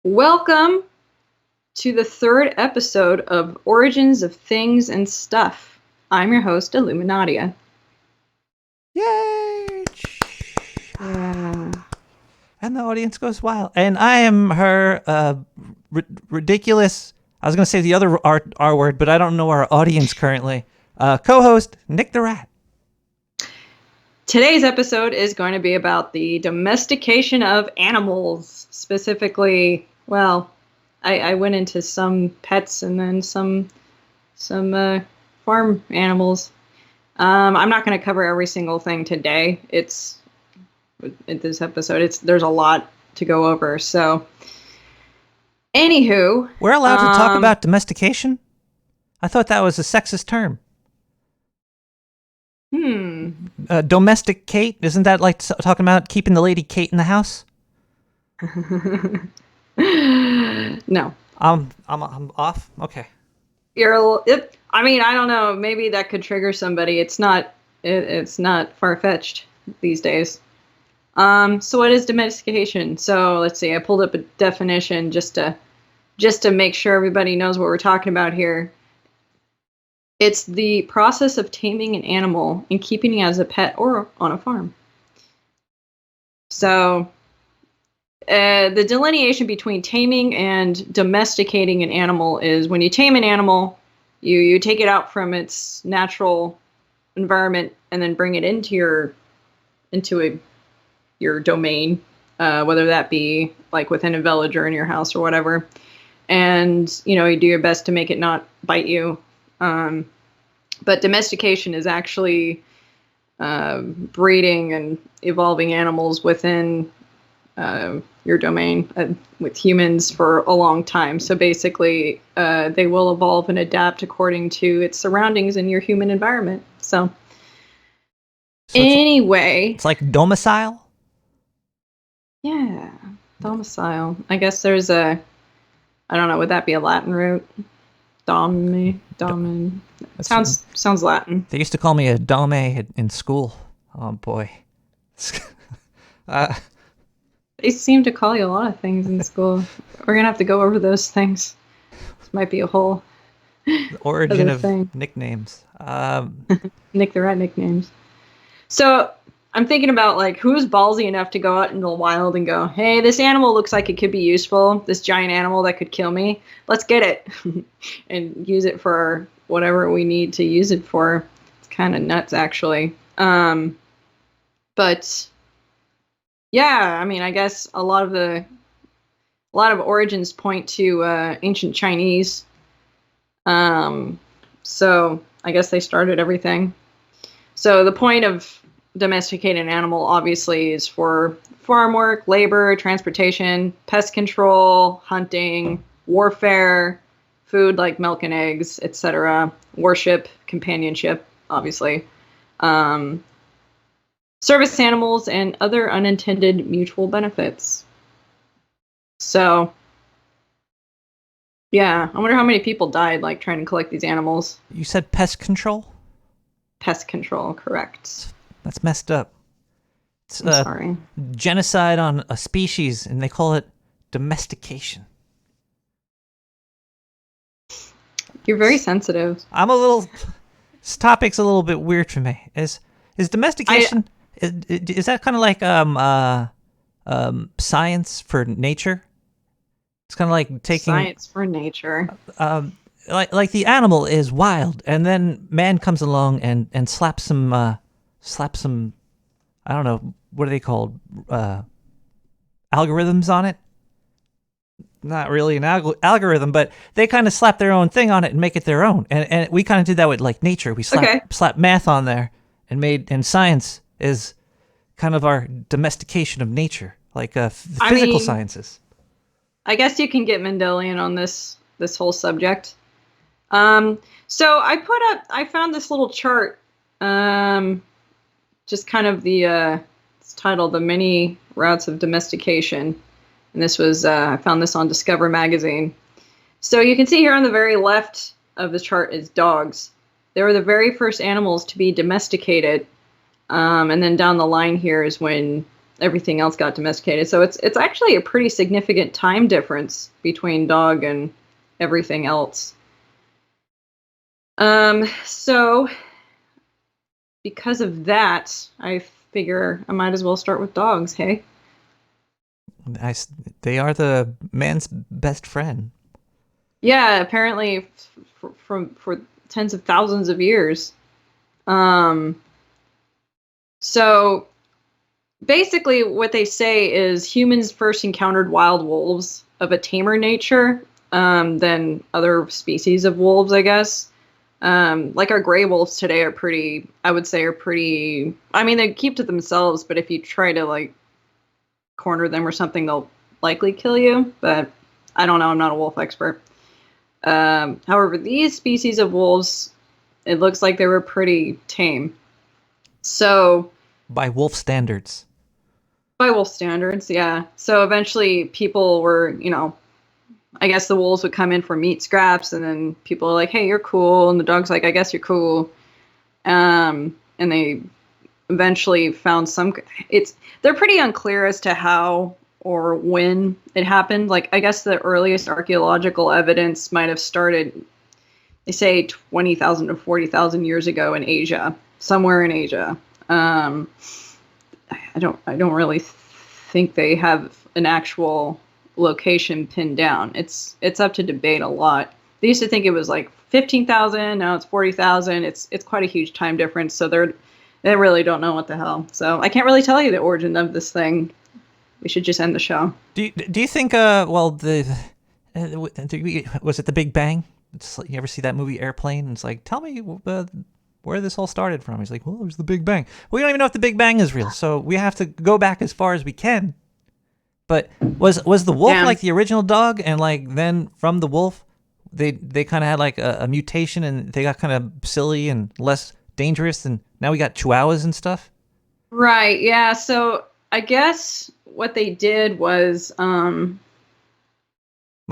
Welcome to the third episode of Origins of Things and Stuff. I'm your host, Illuminatia. Yay! Yeah. And the audience goes wild. And I am her ridiculous. I was going to say the other R word, but I don't know our audience currently. Co-host Nick the Rat. Today's episode is going to be about the domestication of animals. Specifically, well, I went into some pets and then some farm animals. I'm not going to cover every single thing today. In this episode, there's a lot to go over. So, anywho, We're allowed to talk about domestication? I thought that was a sexist term. Domesticate? Isn't that like talking about keeping the lady Kate in the house? No. I'm off. Okay. I mean, I don't know. Maybe that could trigger somebody. It's not far-fetched these days. So what is domestication? So let's see. I pulled up a definition just to make sure everybody knows what we're talking about here. It's the process of taming an animal and keeping it as a pet or on a farm. So the delineation between taming and domesticating an animal is when you tame an animal, you take it out from its natural environment and then bring it into your domain, whether that be like within a village or in your house or whatever. And, you do your best to make it not bite you. But domestication is actually breeding and evolving animals within your domain with humans for a long time. So basically, they will evolve and adapt according to its surroundings and your human environment. So anyway. It's like domicile? Yeah, domicile. I guess there's I don't know, would that be a Latin root? Domin. Sounds Latin. They used to call me a dome in school. Oh boy. They seem to call you a lot of things in school. We're gonna have to go over those things. This might be a whole origin of thing. Nicknames. Nick the Rat nicknames. So I'm thinking about like who's ballsy enough to go out into the wild and go, hey, this animal looks like it could be useful. This giant animal that could kill me. Let's get it and use it for whatever we need to use it for. It's kind of nuts, actually. But yeah, I mean, I guess a lot of origins point to ancient Chinese. So I guess they started everything. So the point of domesticating an animal obviously is for farm work, labor, transportation, pest control, hunting, warfare, food like milk and eggs, etc., worship, companionship, obviously, service animals, and other unintended mutual benefits. So, yeah, I wonder how many people died like trying to collect these animals. You said pest control? Pest control, correct. That's messed up. It's sorry. Genocide on a species, and they call it domestication. You're very sensitive. I'm this topic's a little bit weird for me. Is domestication, is that kind of like science for nature? It's kind of like taking... Science for nature. Like the animal is wild, and then man comes along and slaps some, I don't know, what are they called? Algorithms on it? Not really an algorithm, but they kind of slap their own thing on it and make it their own. And we kind of did that with like nature. We slap math on there and science is kind of our domestication of nature, like physical sciences. I guess you can get Mendelian on this whole subject. So I found this little chart, just kind of it's titled The Many Routes of Domestication. And this was, I found this on Discover magazine. So you can see here on the very left of the chart is dogs. They were the very first animals to be domesticated. And then down the line here is when everything else got domesticated. So it's actually a pretty significant time difference between dog and everything else. So because of that, I figure I might as well start with dogs. Hey, they are the man's best friend. yeah, apparently for tens of thousands of years. So basically what they say is humans first encountered wild wolves of a tamer nature than other species of wolves, I guess. Like our gray wolves today are pretty, I would say I mean, they keep to themselves, but if you try to like corner them or something, they'll likely kill you. But I don't know, I'm not a wolf expert. However, these species of wolves, it looks like they were pretty tame. So by wolf standards. By wolf standards, yeah. So eventually people were, I guess the wolves would come in for meat scraps, and then people are like, hey, you're cool. And the dog's like, I guess you're cool. And they eventually found they're pretty unclear as to how or when it happened. Like, I guess the earliest archaeological evidence might have started, they say 20,000 to 40,000 years ago in Asia, somewhere in Asia. I don't really think they have an actual location pinned down. It's up to debate a lot. They used to think it was like 15,000, now it's 40,000. It's quite a huge time difference, so they really don't know what the hell. So I can't really tell you the origin of this thing. We should just end the show. Do you think was it the Big Bang? You ever see that movie Airplane? It's like, tell me where this all started from. He's like, well, it was the Big Bang. We don't even know if the Big Bang is real, so we have to go back as far as we can. But was the wolf like the original dog, and like then from the wolf, they kind of had like a mutation, and they got kind of silly and less dangerous, and now we got Chihuahuas and stuff? Right, yeah. So I guess what they did was must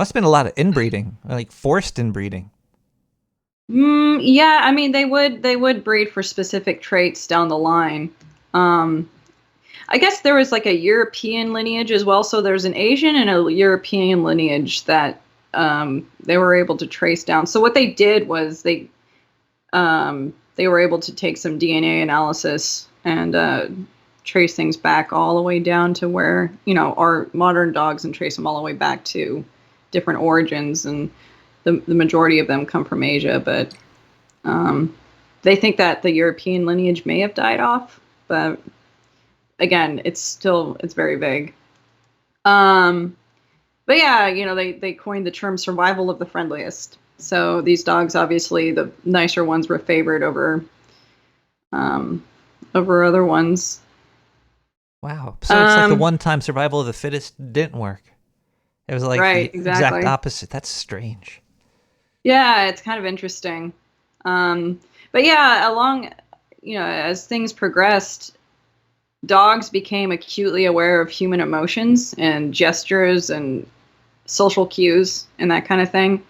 have been a lot of inbreeding, like forced inbreeding. Yeah, I mean they would breed for specific traits down the line. I guess there was like a European lineage as well. So there's an Asian and a European lineage that they were able to trace down. So what they did was they were able to take some DNA analysis and trace things back all the way down to where, our modern dogs, and trace them all the way back to different origins. And the majority of them come from Asia, but they think that the European lineage may have died off, but again, it's very vague. But yeah, they coined the term survival of the friendliest. So these dogs, obviously, the nicer ones were favored over other ones. Wow. So it's like the one-time survival of the fittest didn't work. It was like the exact opposite. That's strange. Yeah, it's kind of interesting. But yeah, as things progressed, dogs became acutely aware of human emotions and gestures and social cues and that kind of thing.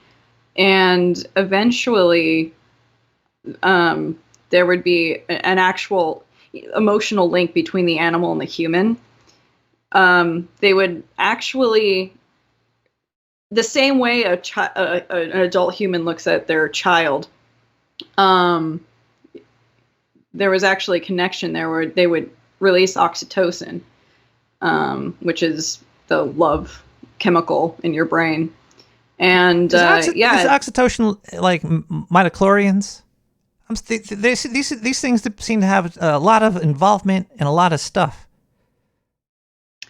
And eventually, there would be an actual emotional link between the animal and the human. They would actually, the same way an adult human looks at their child, there was actually a connection there where they would release oxytocin, which is the love chemical in your brain. And is oxytocin like midichlorians? These things seem to have a lot of involvement in a lot of stuff.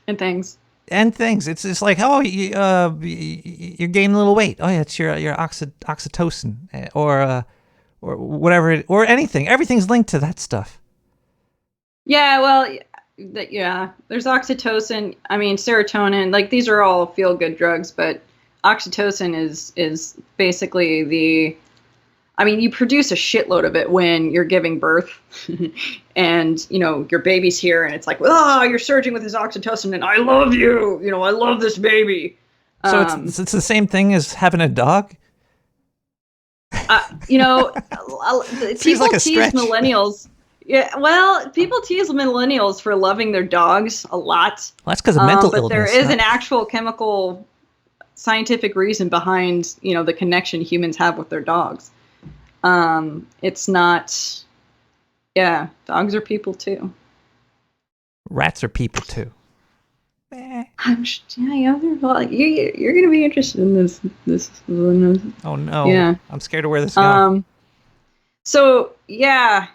And things. It's like, oh, you're gaining a little weight. Oh yeah, it's your oxytocin or whatever, or anything. Everything's linked to that stuff. Yeah, well, there's oxytocin. I mean, serotonin. Like, these are all feel-good drugs, but oxytocin is basically you produce a shitload of it when you're giving birth, and your baby's here, and it's like, you're surging with this oxytocin, and I love you. I love this baby. So it's the same thing as having a dog. People like a tease stretch. millennials. Yeah, well, people tease millennials for loving their dogs a lot. Well, that's because of mental but illness. There is an actual chemical scientific reason behind, the connection humans have with their dogs. It's not, yeah, dogs are people too. Rats are people too. Yeah, well, you're going to be interested in this. Oh no. Yeah. I'm scared of where this is going. So yeah,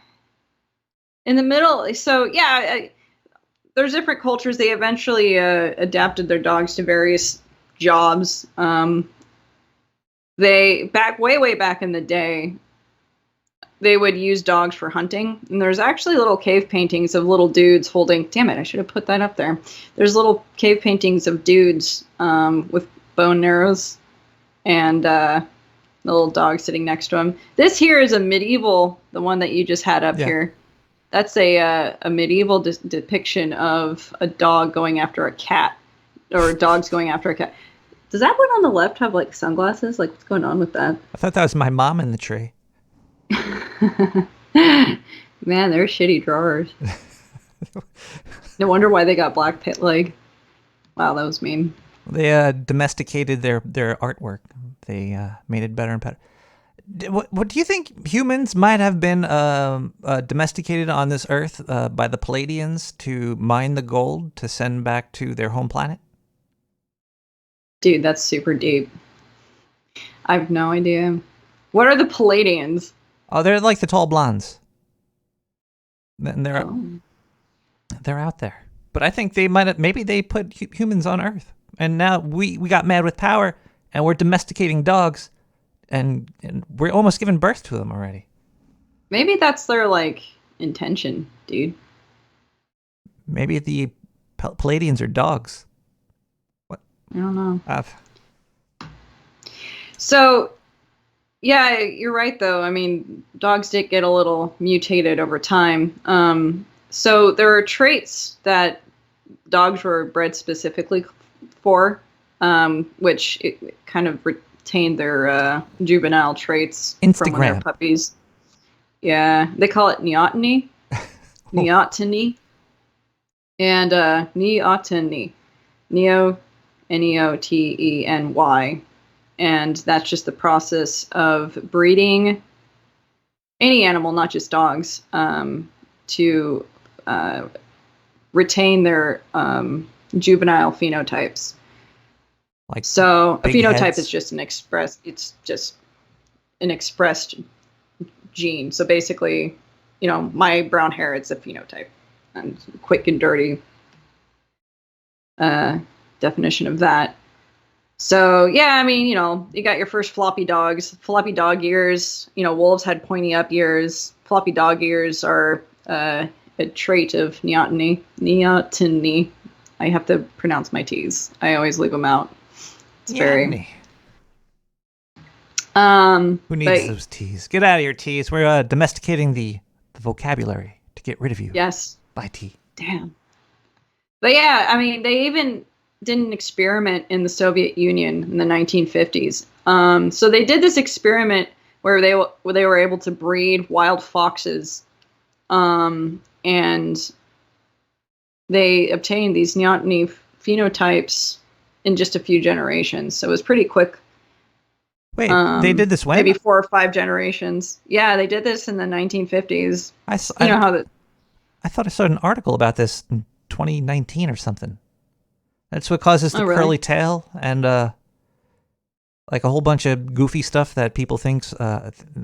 in the middle, so yeah, there's different cultures. They eventually adapted their dogs to various jobs. They way back in the day, they would use dogs for hunting. And there's actually little cave paintings of little dudes holding. Damn it! I should have put that up there. There's little cave paintings of dudes with bow and arrows, and the little dog sitting next to him. This here is a medieval, the one that you just had up here. That's a medieval depiction of a dog going after a cat, or dogs going after a cat. Does that one on the left have like sunglasses? Like, what's going on with that? I thought that was my mom in the tree. Man, they're shitty drawers. No wonder why they got black pit leg. Wow, that was mean. They domesticated their artwork. They made it better and better. What do you think humans might have been domesticated on this earth by the Palladians to mine the gold to send back to their home planet? Dude, that's super deep. I have no idea. What are the Palladians? Oh, they're like the tall blondes. And they're out there. But I think they might have, maybe they put humans on Earth. And now we got mad with power and we're domesticating dogs and we're almost giving birth to them already. Maybe that's their like intention, dude. Maybe the Palladians are dogs. What? I don't know. So, yeah, you're right, though. I mean, dogs did get a little mutated over time. So there are traits that dogs were bred specifically for, which it kind of retained their juvenile traits from when they're puppies. Yeah, they call it neoteny. Neoteny. And neoteny. Neo, Neoteny. And that's just the process of breeding any animal, not just dogs, to retain their juvenile phenotypes. Like, so a phenotype heads. is just an expressed gene. So basically, my brown hair, it's a phenotype. And quick and dirty definition of that. So, yeah, I mean, you got your first floppy dogs, floppy dog ears. Wolves had pointy up ears. Floppy dog ears are a trait of neoteny. Neoteny. I have to pronounce my T's. I always leave them out. It's neoteny. Who needs those T's? Get out of your T's. We're domesticating the vocabulary to get rid of you. Yes. By T. Damn. But yeah, I mean, they even did an experiment in the Soviet Union in the 1950s. So they did this experiment where they were able to breed wild foxes, and they obtained these neoteny phenotypes in just a few generations. So it was pretty quick. Wait, they did this when? Maybe 4 or 5 generations. Yeah, they did this in the 1950s. I thought I saw an article about this in 2019 or something. That's what causes the curly tail and like a whole bunch of goofy stuff that people think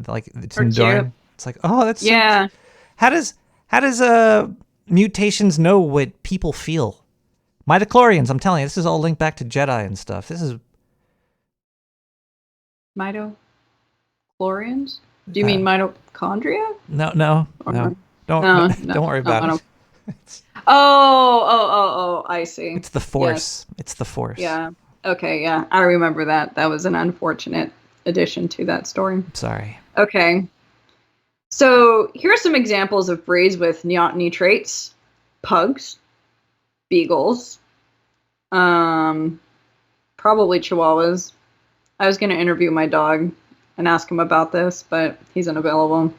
like it's enduring. It's like, oh, that's yeah. How does mutations know what people feel? Midichlorians, I'm telling you, this is all linked back to Jedi and stuff. This is midichlorians? Do you mean mitochondria? No. Don't worry about it. Oh, I see. It's the Force. Yes. It's the Force. Yeah. Okay, yeah. I remember that. That was an unfortunate addition to that story. Sorry. Okay. So here are some examples of breeds with neoteny traits. Pugs, beagles, probably chihuahuas. I was going to interview my dog and ask him about this, but he's unavailable.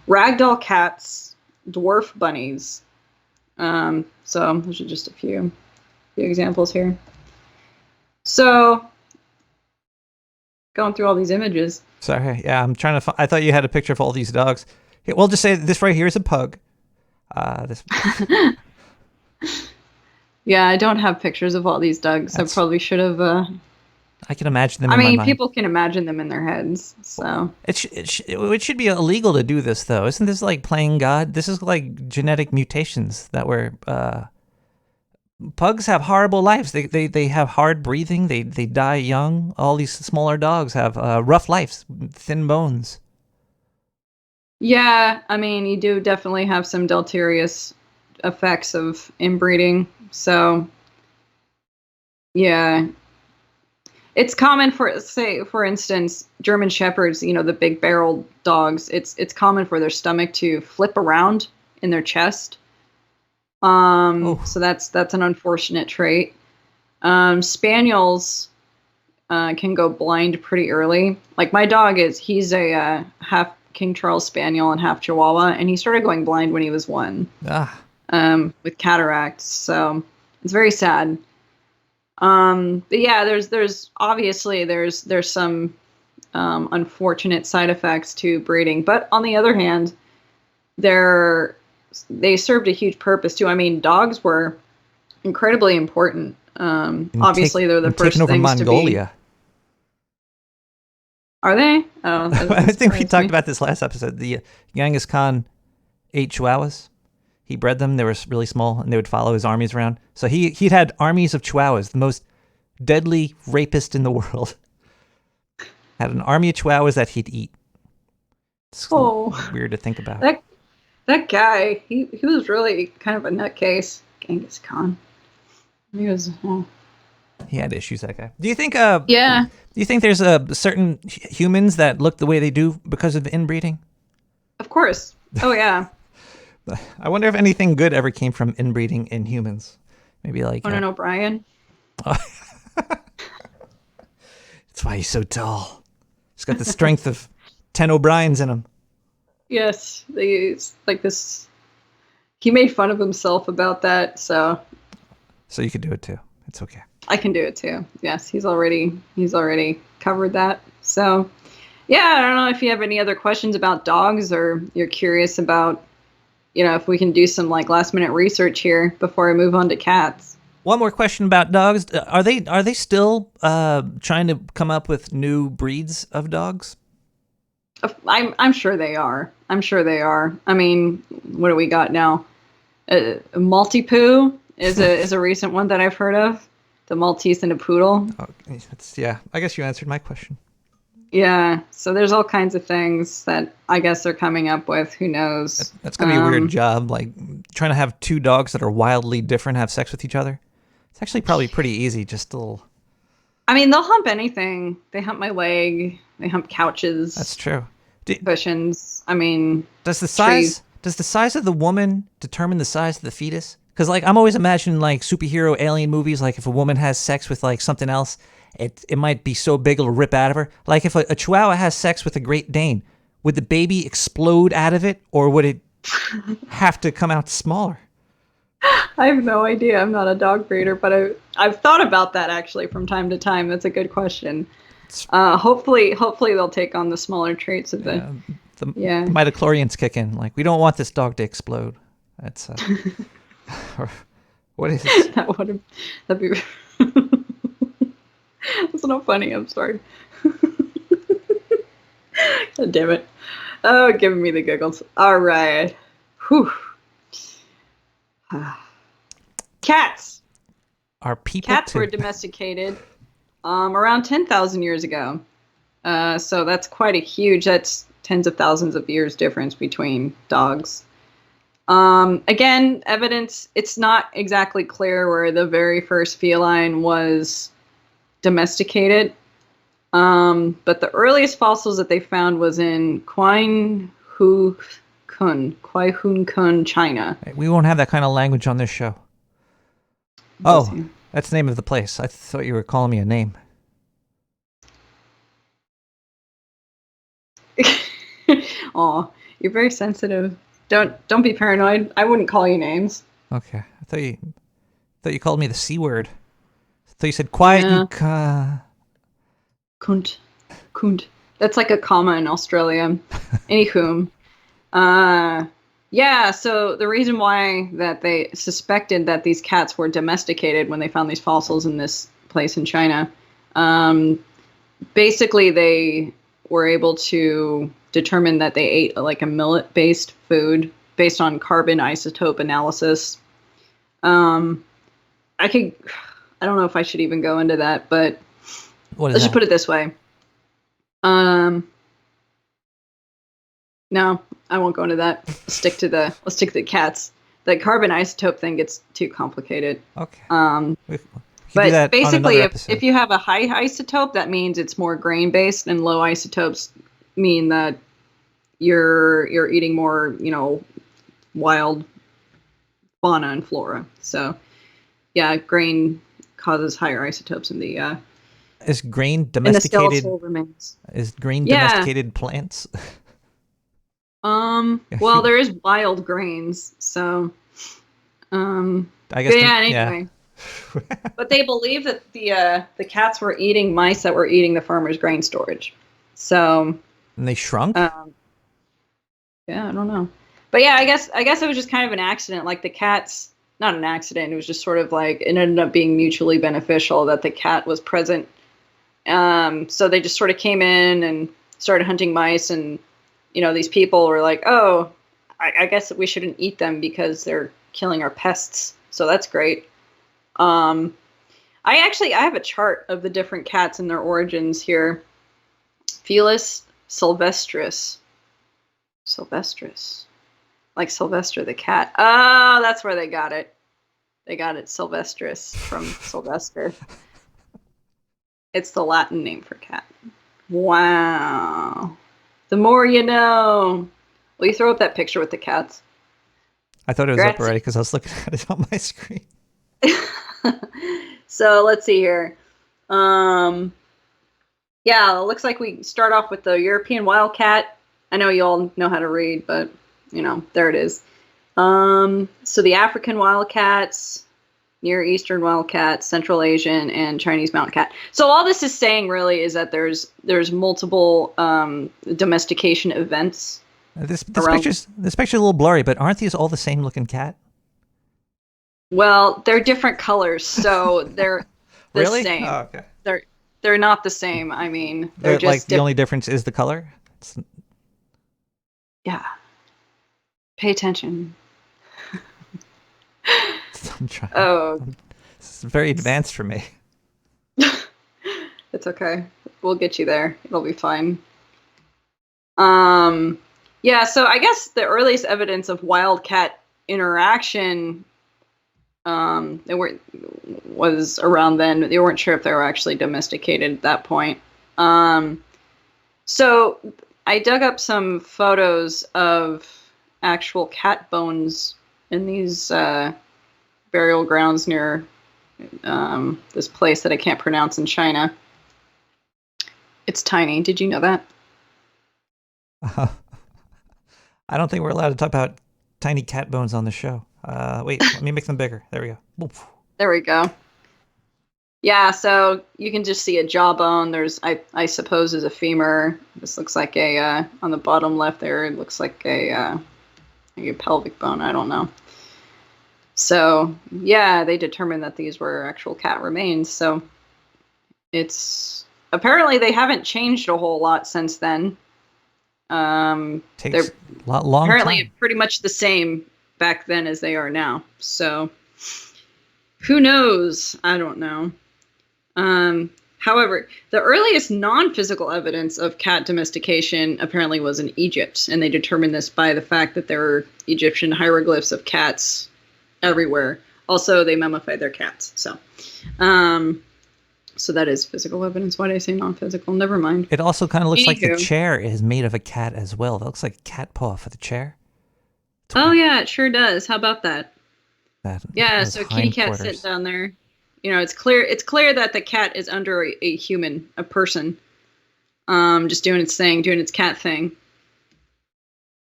Ragdoll cats, dwarf bunnies. So those are just a few examples here. So going through all these images. Sorry, yeah, I'm trying to. I thought you had a picture of all these dogs. Okay, we'll just say this right here is a pug. This. Yeah, I don't have pictures of all these dogs. I probably should have. I can imagine them in my mind. People can imagine them in their heads. So it should be illegal to do this, though. Isn't this like playing God? This is like genetic mutations that were. Pugs have horrible lives. They have hard breathing. They die young. All these smaller dogs have rough lives, thin bones. Yeah, I mean, you do definitely have some deleterious effects of inbreeding. So, yeah, it's common for, say, for instance, German Shepherds. You know, the big barreled dogs. It's common for their stomach to flip around in their chest. So that's an unfortunate trait. Spaniels can go blind pretty early. Like my dog he's a half King Charles Spaniel and half Chihuahua, and he started going blind when he was 1. With cataracts. So it's very sad. But yeah, there's obviously there's some unfortunate side effects to breeding, but on the other hand, they served a huge purpose too. I mean, dogs were incredibly important. Obviously, they're the first over things Mongolia. To be. Are they? Oh, I think we talked about this last episode. The Genghis Khan ate Chihuahuas. He bred them. They were really small, and they would follow his armies around. So he'd had armies of Chihuahuas, the most deadly rapist in the world. Had an army of Chihuahuas that he'd eat. It's weird to think about. That guy, he was really kind of a nutcase. Genghis Khan. He was. He had issues, that guy. Do you think? Yeah. Do you think there's certain humans that look the way they do because of inbreeding? Of course. Oh yeah. I wonder if anything good ever came from inbreeding in humans. Maybe like Conan O'Brien. That's why he's so tall. He's got the strength of 10 O'Briens in him. Yes, like this. He made fun of himself about that, so. So you could do it too. It's okay. I can do it too. Yes, he's already covered that. So, yeah, I don't know if you have any other questions about dogs, or you're curious about, if we can do some like last minute research here before I move on to cats. One more question about dogs. Are they still trying to come up with new breeds of dogs? I'm sure they are. I mean, what do we got now? Maltipoo is a recent one that I've heard of. The Maltese and a poodle. Oh, yeah, I guess you answered my question. Yeah, so there's all kinds of things that I guess they're coming up with. Who knows? That's gonna be a weird job, like trying to have 2 dogs that are wildly different have sex with each other. It's actually probably pretty easy, just a little. I mean, they'll hump anything. They hump my leg. They hump couches. That's true. Cushions. I mean, does the size of the woman determine the size of the fetus? Because like I'm always imagining like superhero alien movies, like if a woman has sex with like something else, it might be so big it'll rip out of her. Like if a Chihuahua has sex with a Great Dane, would the baby explode out of it, or would it have to come out smaller? I have no idea. I'm not a dog breeder, but I've thought about that actually from time to time. That's a good question. Hopefully they'll take on the smaller traits of the midichlorians kick in. Like, we don't want this dog to explode. That's what is it? That'd be. That's not funny. I'm sorry. God damn it! Oh, giving me the giggles. All right. Whew. Cats. Are people? Cats were domesticated around 10,000 years ago. So that's that's tens of thousands of years difference between dogs. Again, evidence, it's not exactly clear where the very first feline was domesticated. But the earliest fossils that they found was in Kwai Hun Kun, China. We won't have that kind of language on this show. Oh, that's the name of the place. I thought you were calling me a name. Aw, you're very sensitive. Don't be paranoid. I wouldn't call you names. Okay. I thought you called me the C word. I thought you said quiet. Yeah. Kunt. That's like a comma in Australia. Anywho. Yeah, so the reason why that they suspected that these cats were domesticated when they found these fossils in this place in China, basically they were able to determine that they ate like a millet-based food based on carbon isotope analysis. I don't know if I should even go into that, but let's just put it this way. No, I won't go into that. Let's stick to the cats. The carbon isotope thing gets too complicated. Okay. But basically, if you have a high isotope, that means it's more grain based, and low isotopes mean that you're eating more, wild fauna and flora. So, yeah, grain causes higher isotopes in the is grain domesticated? In the skeletal remains. Is grain domesticated plants? Well, there is wild grains, so I guess anyway. But they believe that the cats were eating mice that were eating the farmer's grain storage. So and they shrunk? Yeah, I don't know. But yeah, I guess it was just kind of an accident. Like the cats, not an accident, it was just sort of like it ended up being mutually beneficial that the cat was present. So they just sort of came in and started hunting mice, and these people were like, oh, I guess we shouldn't eat them because they're killing our pests. So that's great. I have a chart of the different cats and their origins here. Felis sylvestris. Sylvestris. Like Sylvester the cat. Oh, that's where they got it. They got it Sylvestris from Sylvester. It's the Latin name for cat. Wow. The more you know. Will you throw up that picture with the cats? I thought it was up already because I was looking at it on my screen. So let's see here. Yeah, it looks like we start off with the European wildcat. I know you all know how to read, but there it is. So the African wildcats, Near Eastern wildcats, Central Asian, and Chinese mountain cat. So all this is saying really is that there's multiple domestication events. This picture's a little blurry, but aren't these all the same looking cat? Well, they're different colors, so they're the really? same. Oh, okay. They're not the same. I mean, they're just like the only difference is the color. Yeah. Pay attention. I'm trying. Oh, this is very advanced for me. It's okay. We'll get you there. It'll be fine. Yeah. So I guess the earliest evidence of wildcat interaction was around then. They weren't sure if they were actually domesticated at that point. So I dug up some photos of actual cat bones in these burial grounds near this place that I can't pronounce in China. It's tiny. Did you know that? I don't think we're allowed to talk about tiny cat bones on the show. Wait, let me make them bigger. There we go. Oof. There we go. Yeah, so you can just see a jawbone. There's, I suppose, is a femur. This looks like a, on the bottom left there, it looks like a pelvic bone. I don't know. So, yeah, they determined that these were actual cat remains. So it's, apparently they haven't changed a whole lot since then. Takes a long apparently time. Pretty much the same back then as they are now. So who knows? I don't know. However, the earliest non-physical evidence of cat domestication apparently was in Egypt, and they determined this by the fact that there were Egyptian hieroglyphs of cats everywhere. Also, they mummified their cats. So that is physical evidence. Why did I say non-physical? Never mind. It also kind of looks like the chair is made of a cat as well. That looks like a cat paw for the chair. Oh, yeah, it sure does. How about that? Yeah, so kitty cat sitting down there. It's clear that the cat is under a human, a person, just doing its thing, doing its cat thing.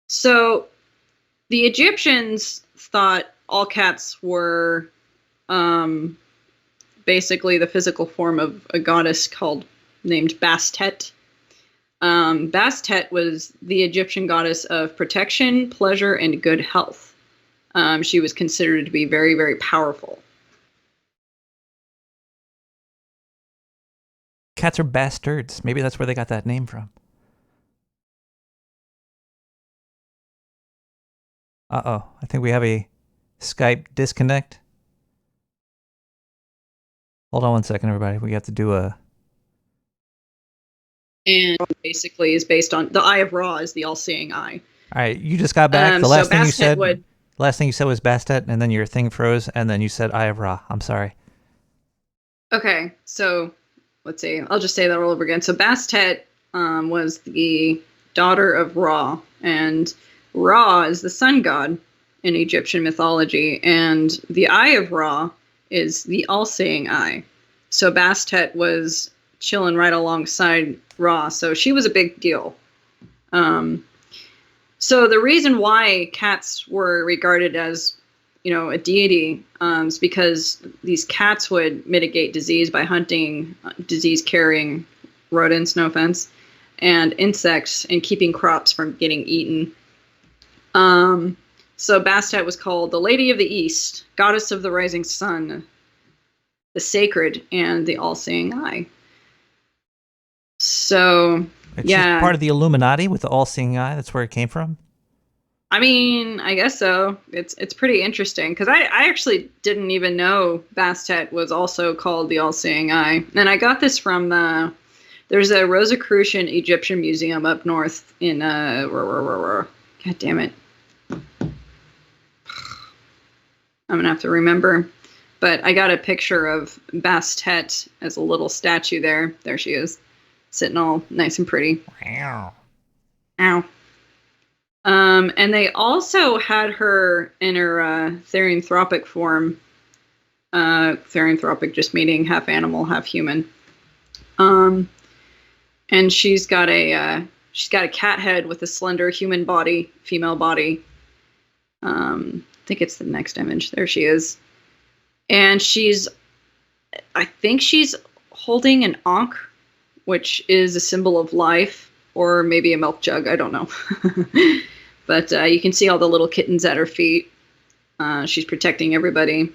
So The Egyptians thought all cats were basically the physical form of a goddess named Bastet. Bastet was the Egyptian goddess of protection, pleasure, and good health. She was considered to be very, very powerful. Cats are bastards. Maybe that's where they got that name from. Uh-oh. I think we have a Skype disconnect. Hold on one second, everybody. We have to do a... And basically is based on... The Eye of Ra is the all-seeing eye. All right, you just got back. The last thing you said... Last thing you said was Bastet, and then your thing froze, and then you said Eye of Ra. I'm sorry. Okay, so let's see. I'll just say that all over again. So Bastet was the daughter of Ra, and Ra is the sun god in Egyptian mythology, and the Eye of Ra is the all-seeing eye. So Bastet was chilling right alongside Ra, so she was a big deal. So the reason why cats were regarded as, a deity is because these cats would mitigate disease by hunting disease-carrying rodents, no offense, and insects, and keeping crops from getting eaten. So Bastet was called the Lady of the East, goddess of the rising sun, the sacred, and the all-seeing eye. So... It's just part of the Illuminati with the all-seeing eye. That's where it came from. I mean, I guess so. It's pretty interesting because I actually didn't even know Bastet was also called the all-seeing eye. And I got this from there's a Rosicrucian Egyptian museum up north in God damn it. I'm gonna have to remember. But I got a picture of Bastet as a little statue there. There she is. Sitting all nice and pretty. Wow. Ow. And they also had her in her therianthropic form. Therianthropic just meaning half animal, half human. And she's got a cat head with a slender human body, female body. I think it's the next image. There she is. And I think she's holding an ankh, which is a symbol of life, or maybe a milk jug. I don't know. But you can see all the little kittens at her feet. She's protecting everybody.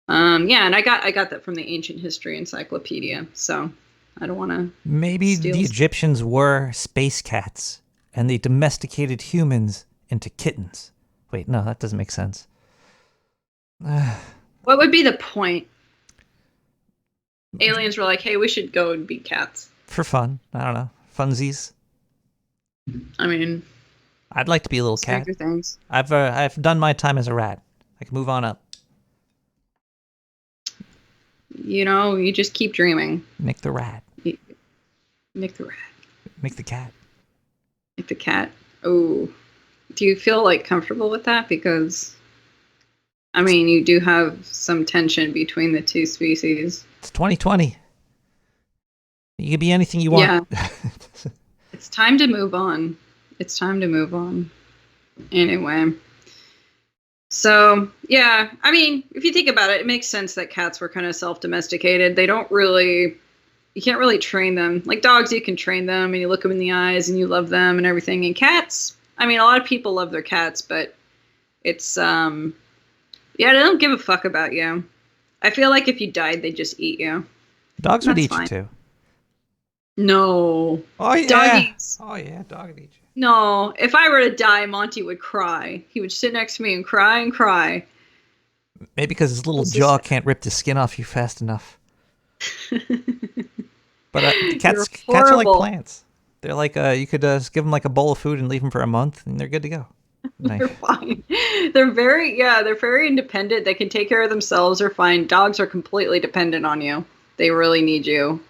And I got that from the Ancient History Encyclopedia. So I don't want to. Maybe the Egyptians were space cats, and they domesticated humans into kittens. Wait, no, that doesn't make sense. What would be the point? Aliens were like, hey, we should go and be cats. For fun. I don't know. Funsies. I mean... I'd like to be a little cat. Things. I've done my time as a rat. I can move on up. You just keep dreaming. Nick the rat. Nick the rat. Nick the cat. Nick the cat. Oh. Do you feel, comfortable with that? Because... I mean, you do have some tension between the two species. It's 2020. You can be anything you want. Yeah. It's time to move on. Anyway. So, yeah. I mean, if you think about it, it makes sense that cats were kind of self-domesticated. You can't really train them. Like dogs, you can train them and you look them in the eyes and you love them and everything. And cats, I mean, a lot of people love their cats, but it's, yeah, they don't give a fuck about you. I feel like if you died, they'd just eat you. Dogs would eat you too. No. Oh yeah. Doggies. Oh yeah, dog would eat you. No. If I were to die, Monty would cry. He would sit next to me and cry and cry. Maybe because his little jaw can't rip the skin off you fast enough. But cats are like plants. They're like you could just give them like a bowl of food and leave them for a month, and they're good to go. Nice. They're fine. They're very independent. They can take care of themselves. They're fine. Dogs are completely dependent on you. They really need you.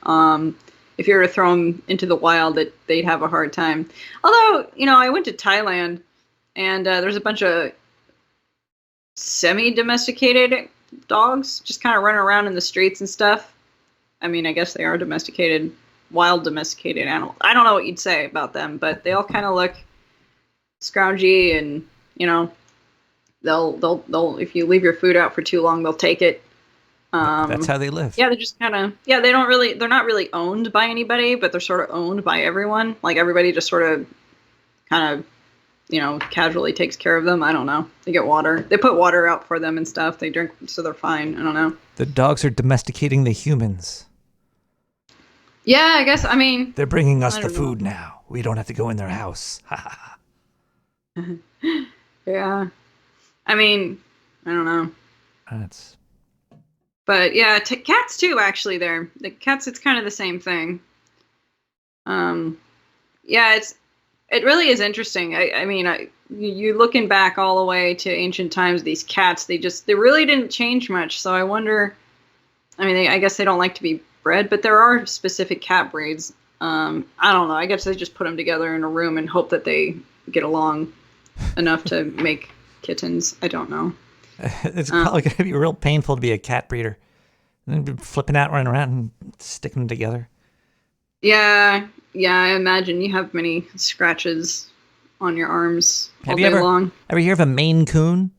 If you were to throw them into the wild, they'd have a hard time. Although, I went to Thailand, and there's a bunch of semi-domesticated dogs just kind of running around in the streets and stuff. I mean, I guess they are wild domesticated animals. I don't know what you'd say about them, but they all kind of look scroungy, and they'll if you leave your food out for too long, they'll take it. That's how they live. Yeah, they're just kind of they're not really owned by anybody, but they're sort of owned by everyone. Like everybody just sort of kind of casually takes care of them. I don't know. They get water. They put water out for them and stuff. They drink, so they're fine. I don't know. The dogs are domesticating the humans. Yeah, I guess. I mean, they're bringing us the food now. We don't have to go in their house. Yeah. I mean, I don't know. That's. But yeah, cats too. Actually, the cats. It's kind of the same thing. Yeah, it really is interesting. I mean, you looking back all the way to ancient times, these cats, they really didn't change much. So I wonder, I mean, I guess they don't like to be bred, but there are specific cat breeds. I don't know. I guess they just put them together in a room and hope that they get along enough to make kittens. I don't know. It's probably going to be real painful to be a cat breeder. And then flipping out, running around and sticking them together. Yeah, I imagine you have many scratches on your arms all day long. Ever hear of a Maine Coon?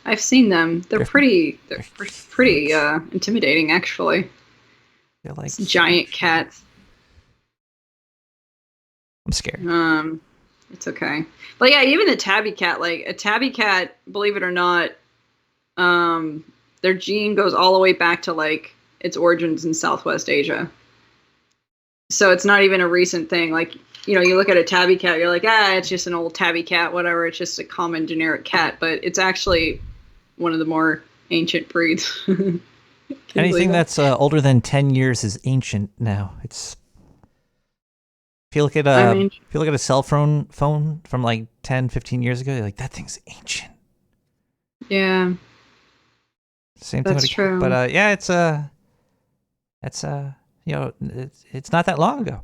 I've seen them. They're pretty intimidating, actually. They're like giant cats. I'm scared. It's okay. But yeah, even the tabby cat, like a tabby cat, believe it or not, their gene goes all the way back to like its origins in Southwest Asia. So it's not even a recent thing. Like, you look at a tabby cat, you're like, it's just an old tabby cat, whatever. It's just a common generic cat, but it's actually one of the more ancient breeds. Anything that's older than 10 years is ancient now. It's if you look at a cell phone from like 10, 15 years ago, you're like, that thing's ancient. Yeah. Same thing. That's true. But yeah, it's not that long ago.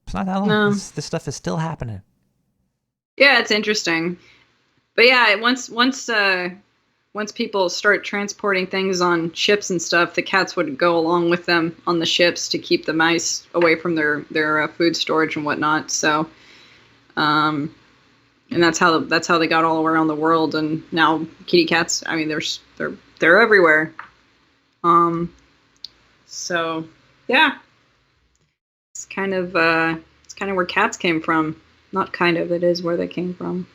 It's not that long. No. This stuff is still happening. Yeah, it's interesting. But yeah, once people start transporting things on ships and stuff, the cats would go along with them on the ships to keep the mice away from their food storage and whatnot. So, and that's how they got all around the world. And now kitty cats, I mean, they're everywhere. So yeah, it's kind of where cats came from. Not kind of, it is where they came from.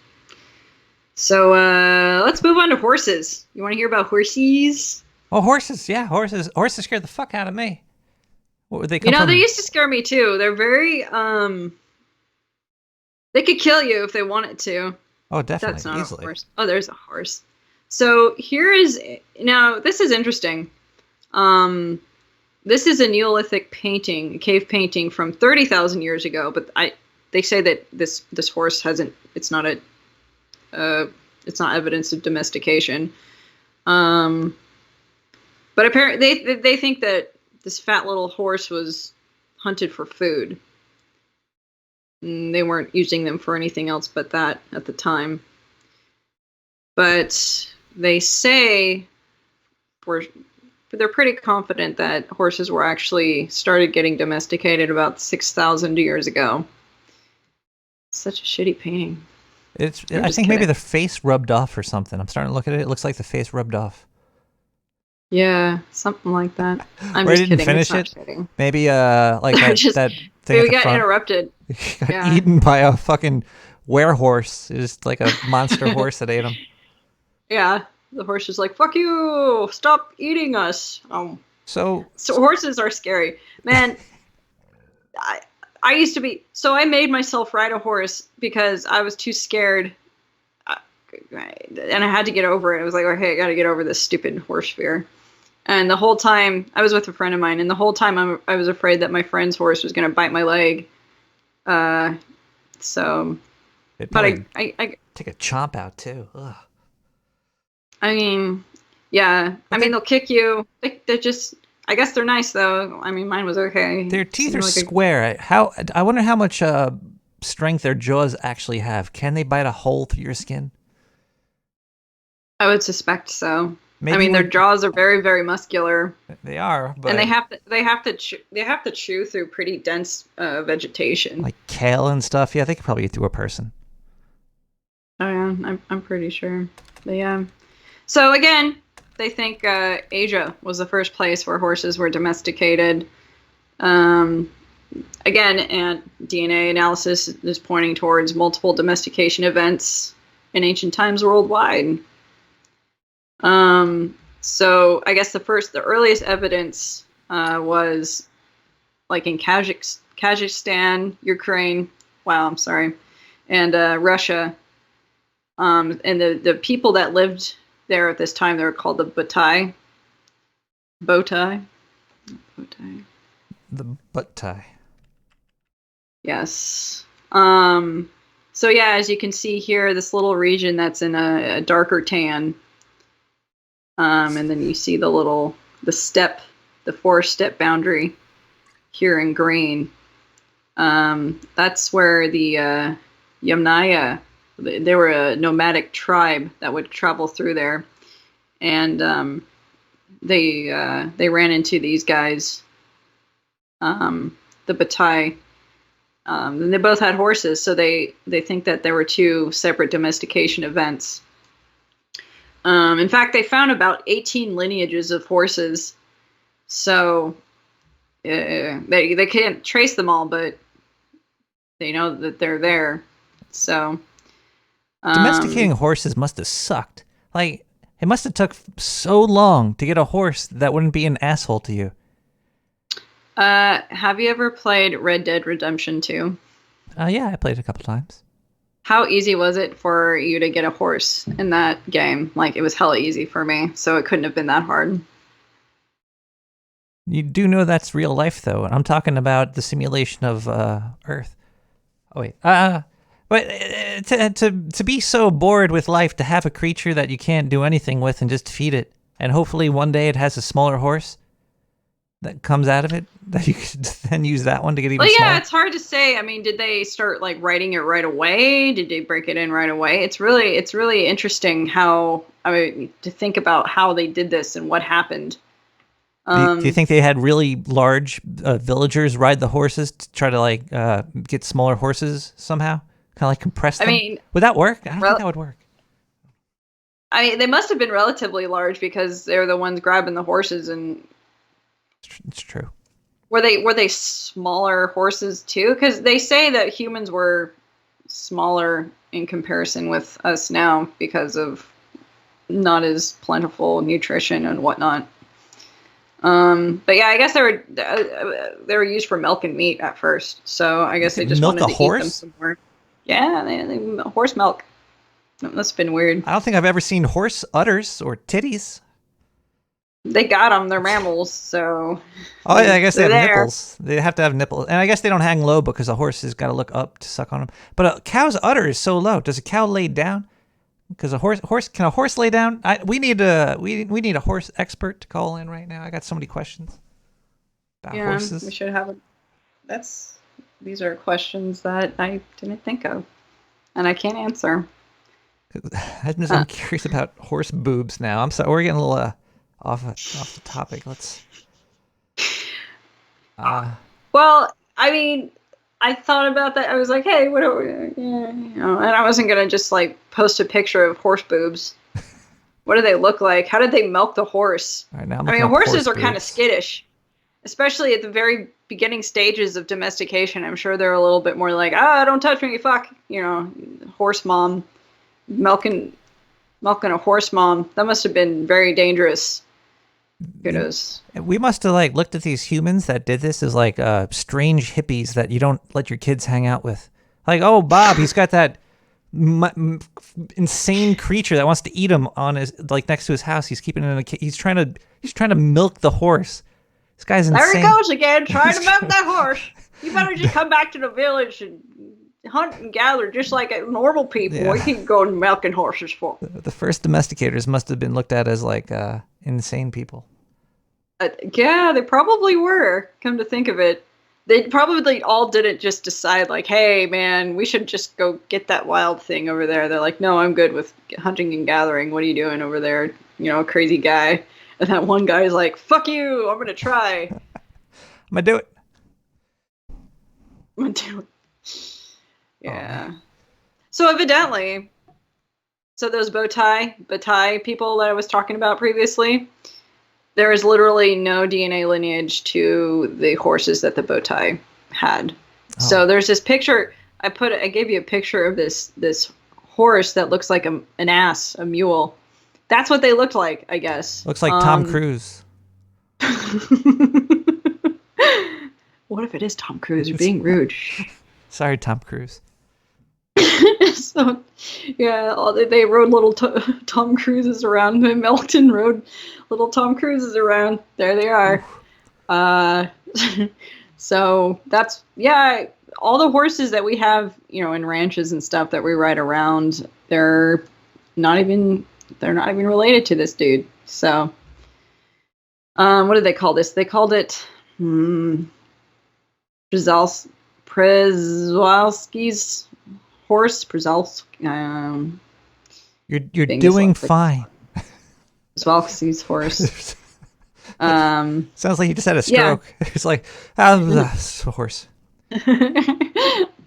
So let's move on to horses. You want to hear about horses? Oh, horses, yeah, horses. Horses scared the fuck out of me. What would they come from? They used to scare me too. They're very they could kill you if they wanted to. Oh, definitely. That's not easily. A horse. Oh, there's a horse. So this is interesting. This is a Neolithic painting, a cave painting from 30,000 years ago, but they say that this horse hasn't. It's not evidence of domestication. But apparently they think that this fat little horse was hunted for food. And they weren't using them for anything else but that at the time. But they say they're pretty confident that horses were actually started getting domesticated about 6,000 years ago. Such a shitty painting. I think maybe the face rubbed off or something. I'm starting to look at it. It looks like the face rubbed off. Yeah, something like that. I'm Or I just didn't kidding. finish it. Kidding. Maybe like that thing. We got interrupted. Got eaten by a fucking werehorse. It's just like a monster horse that ate him. Yeah, the horse is like, "Fuck you! Stop eating us!" So horses are scary, man. I used to be, so I made myself ride a horse because I was too scared, and I had to get over it. I was like, okay, I got to get over this stupid horse fear. And the whole time, I was with a friend of mine, and the whole time I was afraid that my friend's horse was going to bite my leg. But I take a chomp out too. Ugh. I mean, yeah. They'll kick you. They're just. I guess they're nice though. I mean, mine was okay. Their teeth are square. I wonder how much strength their jaws actually have. Can they bite a hole through your skin? I would suspect so. Maybe their jaws are very, very muscular. They are, but and they have to chew through pretty dense vegetation, like kale and stuff. Yeah, they could probably eat through a person. Oh yeah, I'm pretty sure. But yeah. So again, they think Asia was the first place where horses were domesticated. Um, Again, and DNA analysis is pointing towards multiple domestication events in ancient times worldwide. So I guess the earliest evidence was like in Kazakhstan, Ukraine. Wow, I'm sorry, and Russia. And the people that lived there at this time, they were called the Batai. Botai. Botai. The butt tie. Yes. So yeah, as you can see here, this little region that's in a darker tan. And then you see the forest step boundary here in green. That's where the Yamnaya, they were a nomadic tribe that would travel through there, and they ran into these guys, the Batai. And they both had horses, so they think that there were two separate domestication events. In fact, they found about 18 lineages of horses, so they can't trace them all, but they know that they're there. So Domesticating horses must have sucked. Like, it must have took so long to get a horse that wouldn't be an asshole to you. have you ever played Red Dead Redemption 2? Yeah, I played it a couple times. How easy was it for you to get a horse in that game? Like, it was hella easy for me, so it couldn't have been that hard. You do know that's real life, though. I'm talking about the simulation of Earth. Oh, wait. But to be so bored with life, to have a creature that you can't do anything with and just feed it, and hopefully one day it has a smaller horse that comes out of it, that you could then use that one to get even smaller. It's hard to say. I mean, did they start like writing it right away? Did they break it in right away? It's really interesting how, I mean, to think about how they did this and what happened. Do you think they had really large villagers ride the horses to try to like get smaller horses somehow? Kind of like compress them? I mean, would that work? I don't think that would work. I mean, they must have been relatively large because they're the ones grabbing the horses. And it's true. Were they smaller horses too? Because they say that humans were smaller in comparison with us now because of not as plentiful nutrition and whatnot. But yeah, I guess they were used for milk and meat at first. So I guess they just milk wanted a to horse? eat them some more. Yeah, they horse milk. That's been weird. I don't think I've ever seen horse udders or titties. They got them. They're mammals, so. Oh yeah, I guess they have there. nipples. They have to have nipples, and I guess they don't hang low because a horse has got to look up to suck on them. But a cow's udder is so low. Does a cow lay down? Because can a horse lay down? We need a horse expert to call in right now. I got so many questions about horses. We should have these are questions that I didn't think of, and I can't answer. I'm curious about horse boobs now. I'm sorry, we're getting a little off the topic. Let's. Well, I mean, I thought about that. I was like, hey, what are we, and I wasn't gonna just like post a picture of horse boobs. What do they look like? How did they milk the horse? Right now, I mean, horses are kind of skittish, especially at the very beginning stages of domestication. I'm sure they're a little bit more like, don't touch me, fuck, horse mom, milking a horse mom. That must have been very dangerous. Kudos. We must have like looked at these humans that did this as like strange hippies that you don't let your kids hang out with. Like, oh, Bob, he's got that insane creature that wants to eat him on his next to his house. He's keeping it in he's trying to milk the horse. This guy's insane. There he goes again, trying to milk that horse. You better just come back to the village and hunt and gather just like normal people. Yeah. We keep going milking horses for. The first domesticators must have been looked at as like insane people. Yeah, they probably were. Come to think of it, they probably all didn't just decide like, hey man, we should just go get that wild thing over there. They're like, no, I'm good with hunting and gathering. What are you doing over there? Crazy guy. And that one guy is like, fuck you, I'm gonna try. I'm gonna do it. Yeah. So evidently, So those bow tie people that I was talking about previously, there is literally no DNA lineage to the horses that the bow tie had. Oh. So there's this picture I gave you a picture of this horse that looks like an ass, a mule. That's what they looked like, I guess. Looks like Tom Cruise. What if it is Tom Cruise? You're being rude. Sorry, Tom Cruise. So, yeah, they rode little Tom Cruises around. Melton rode little Tom Cruises around. There they are. So that's, yeah, all the horses that we have, in ranches and stuff that we ride around, they're not even related to this dude. So, what did they call this? They called it Przewalski's horse. You're doing fine. Przewalski's horse. Sounds like you just had a stroke. Yeah. It's like, that's a horse. I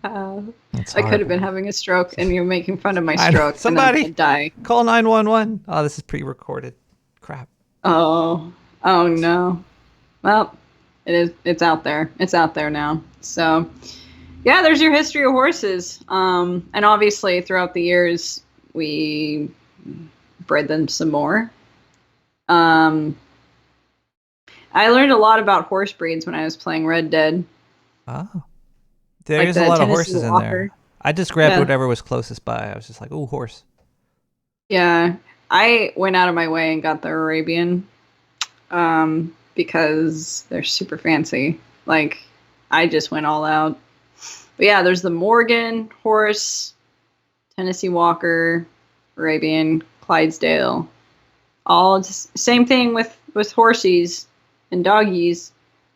could have been having a stroke, and you're making fun of my stroke. Somebody and die. Call 911. Oh, this is pre-recorded. Crap. Oh no. Well, it's out there. It's out there now. So, yeah, there's your history of horses. And obviously throughout the years we bred them some more. I learned a lot about horse breeds when I was playing Red Dead. Oh. There's a lot of horses in there. I just grabbed whatever was closest by. I was just like, ooh, horse. Yeah. I went out of my way and got the Arabian because they're super fancy. Like, I just went all out. But yeah, there's the Morgan horse, Tennessee Walker, Arabian, Clydesdale. All just same thing with horsies and doggies.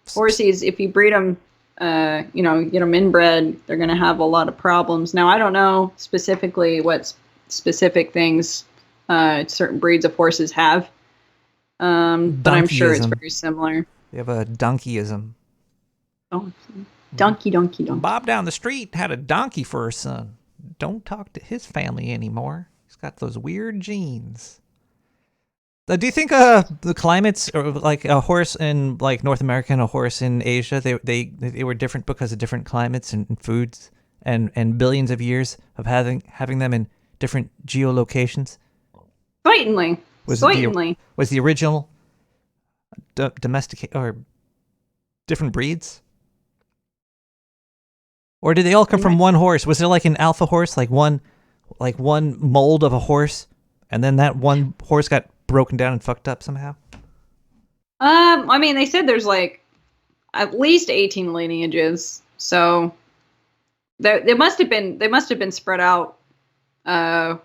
Horsies, if you breed them, get them inbred, they're going to have a lot of problems. Now, I don't know specifically what specific things certain breeds of horses have, but I'm sure it's very similar. You have a donkeyism. Oh, donkey. Bob down the street had a donkey for a son. Don't talk to his family anymore. He's got those weird genes. Do you think the climates, or like a horse in like North America and a horse in Asia, they were different because of different climates and foods and billions of years of having them in different geolocations? Blatantly. Was the original domesticate or different breeds? Or did they all come from one horse? Was there like an alpha horse, like one mold of a horse, and then that one horse got broken down and fucked up somehow? I mean, they said there's like at least 18 lineages, so they must have been spread out, at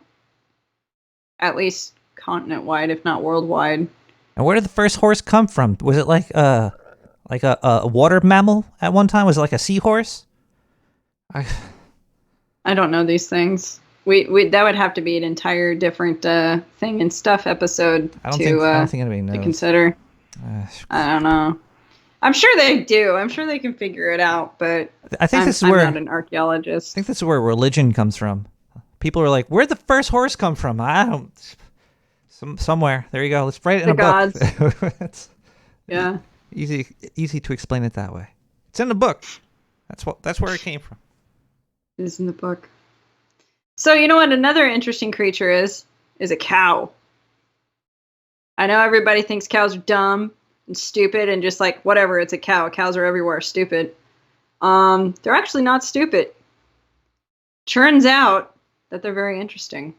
least continent wide, if not worldwide. And where did the first horse come from? Was it like a water mammal at one time? Was it like a seahorse? I don't know these things. We that would have to be an entire different thing and stuff episode I don't think anybody knows. To consider. I don't know. I'm sure they do. I'm sure they can figure it out, but I think I'm not an archaeologist. I think this is where religion comes from. People are like, where'd the first horse come from? I don't... Somewhere. There you go. Let's write it in a book. Yeah. Easy to explain it that way. It's in the book. That's where it came from. It is in the book. So you know what another interesting creature is a cow. I know everybody thinks cows are dumb and stupid and just like, whatever, it's a cow. Cows are everywhere, stupid. They're actually not stupid. Turns out that they're very interesting.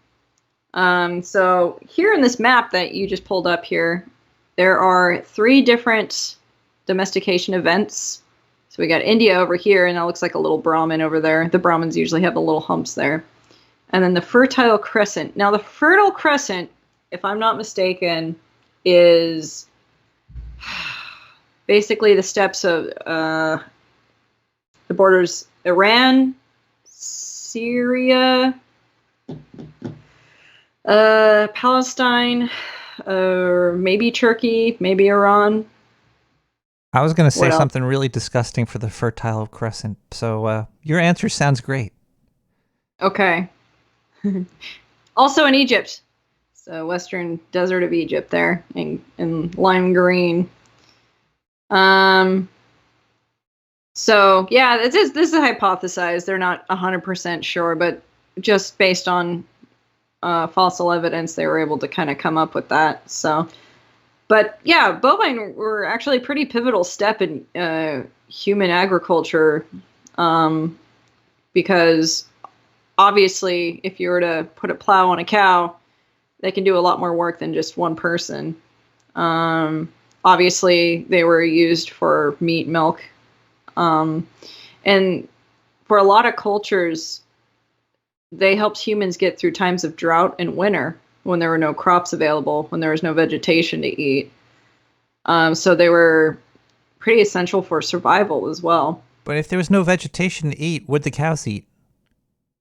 So here in this map that you just pulled up here, there are 3 different domestication events. So we got India over here, and that looks like a little Brahmin over there. The Brahmins usually have the little humps there. And then the Fertile Crescent. Now the Fertile Crescent, if I'm not mistaken, is basically the steppes of the borders Iran, Syria, Palestine, or maybe Turkey, maybe Iran. I was going to say something really disgusting for the Fertile Crescent, so your answer sounds great. Okay. Also in Egypt. So western desert of Egypt there in lime green. So yeah, this is hypothesized. They're not 100% sure, but just based on fossil evidence, they were able to kind of come up with that. So, but yeah, bovine were actually a pretty pivotal step in human agriculture, because obviously, if you were to put a plow on a cow, they can do a lot more work than just one person. Obviously, they were used for meat, milk, and for a lot of cultures, they helped humans get through times of drought and winter when there were no crops available, when there was no vegetation to eat. So they were pretty essential for survival as well. But if there was no vegetation to eat, what'd the cows eat?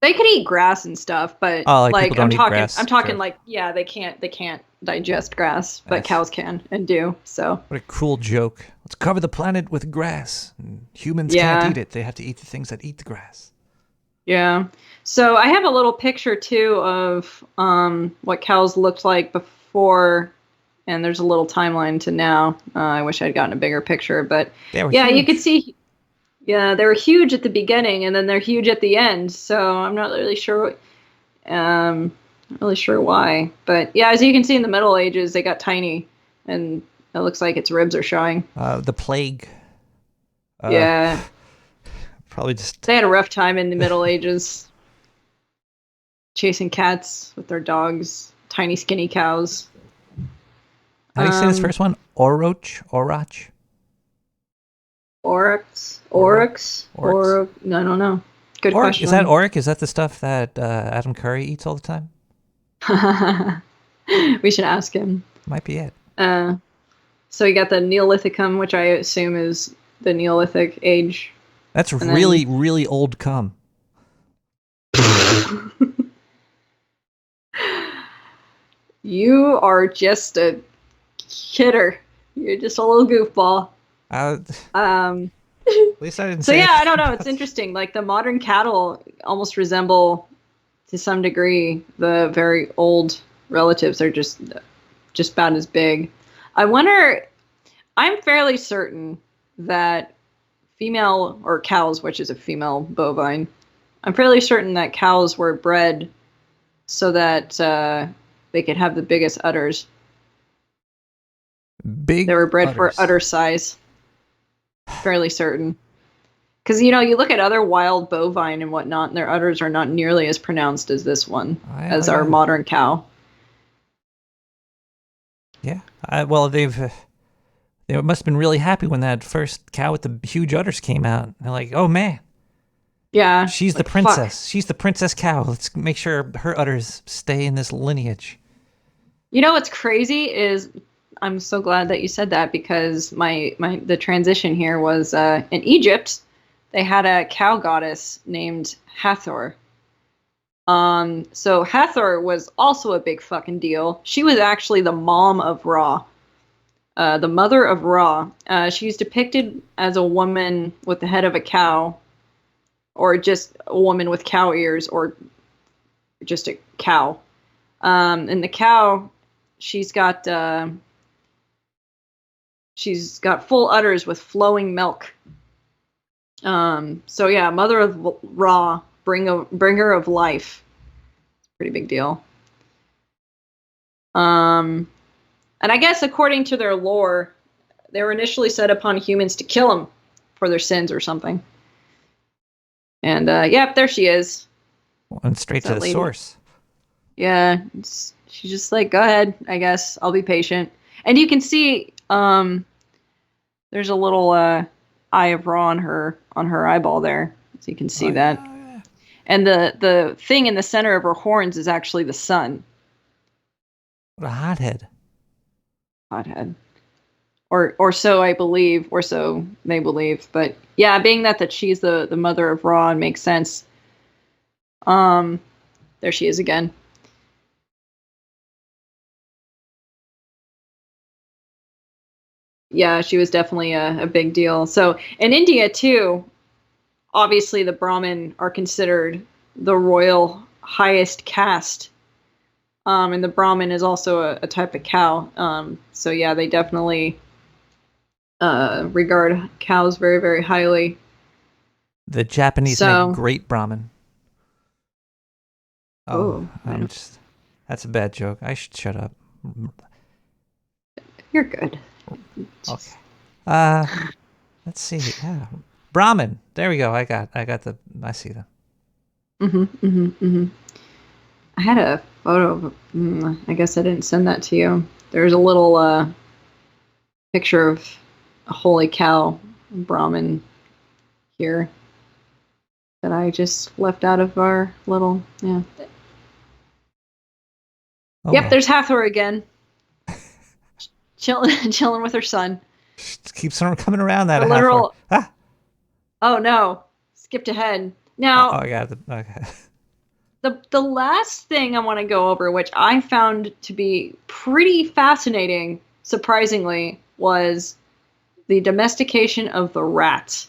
They could eat grass and stuff, but people don't eat grass. I'm talking like, yeah, they can't digest grass, but cows can and do. So what a cruel joke. Let's cover the planet with grass. And humans can't eat it. They have to eat the things that eat the grass. Yeah. So I have a little picture too of what cows looked like before, and there's a little timeline to now. I wish I'd gotten a bigger picture, but yeah, huge. You could see. Yeah, they were huge at the beginning, and then they're huge at the end. So I'm not really sure. Not really sure why, but yeah, as you can see in the Middle Ages, they got tiny, and it looks like its ribs are showing. The plague. Yeah. Probably just. They had a rough time in the Middle Ages. Chasing cats with their dogs, tiny skinny cows. How do you say this first one? Oroch? Oryx? No, I don't know. Good question. Is that oric? Is that the stuff that Adam Curry eats all the time? We should ask him. Might be it. So you got the Neolithicum, which I assume is the Neolithic age. That's really old cum. You are just a kidder. You're just a little goofball. At least I didn't so say yeah, I don't know. It's interesting. Like the modern cattle almost resemble, to some degree, the very old relatives. They're just about as big. I wonder. I'm fairly certain that female or cows, which is a female bovine, I'm fairly certain that cows were bred so that they could have the biggest udders. They were bred udders. For udder size. Fairly certain. Because, you look at other wild bovine and whatnot, and their udders are not nearly as pronounced as this one, as our modern cow. Yeah. Well, they must have been really happy when that first cow with the huge udders came out. They're like, oh, man. Yeah. She's the princess. Fuck. She's the princess cow. Let's make sure her udders stay in this lineage. You know what's crazy is... I'm so glad that you said that, because the transition here was in Egypt. They had a cow goddess named Hathor. So Hathor was also a big fucking deal. She was actually the mom of Ra, the mother of Ra. She's depicted as a woman with the head of a cow, or just a woman with cow ears, or just a cow. And the cow, she's got full udders with flowing milk. So yeah, mother of Ra, bringer of life. Pretty big deal. And I guess according to their lore, they were initially set upon humans to kill them for their sins or something. And yep, there she is. And straight to the source. Yeah, she's just like, go ahead, I guess. I'll be patient. And you can see there's a little eye of Ra on her eyeball there, so you can see that. Yeah. And the thing in the center of her horns is actually the sun. What a hothead. Or so I believe, or so they believe. But yeah, being that she's the mother of Ra, makes sense. There she is again. Yeah, she was definitely a big deal. So in India too, obviously the Brahmin are considered the royal highest caste And the Brahmin is also a type of cow. So yeah, they definitely regard cows very, very highly. The Japanese make great Brahmin. Oh, that's a bad joke. I should shut up. You're good. Okay. Let's see. Yeah. Brahmin. There we go. I see them. I had a photo of, I guess I didn't send that to you. There's a little picture of a holy cow Brahmin here that I just left out of our little, yeah. Oh, yep, there's Hathor again. chilling with her son. Just keeps on coming around that literal. Ah. Oh no! Skipped ahead. Now. Oh, I got it. Okay. The last thing I want to go over, which I found to be pretty fascinating, surprisingly, was the domestication of the rat,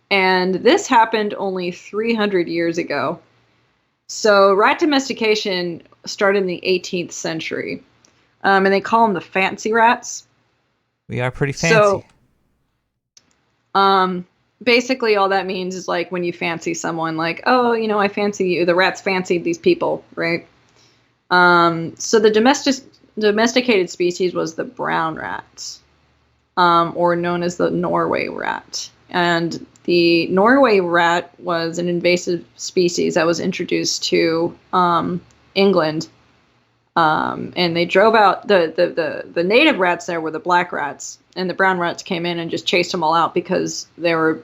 and this happened only 300 years ago. So rat domestication started in the 18th century, and they call them the fancy rats. We are pretty fancy. So, basically all that means is like when you fancy someone, like, oh, I fancy you. The rats fancied these people, right? So the domesticated species was the brown rat, or known as the Norway rat. And the Norway rat was an invasive species that was introduced to England. And they drove out the native rats. There were the black rats, and the brown rats came in and just chased them all out because it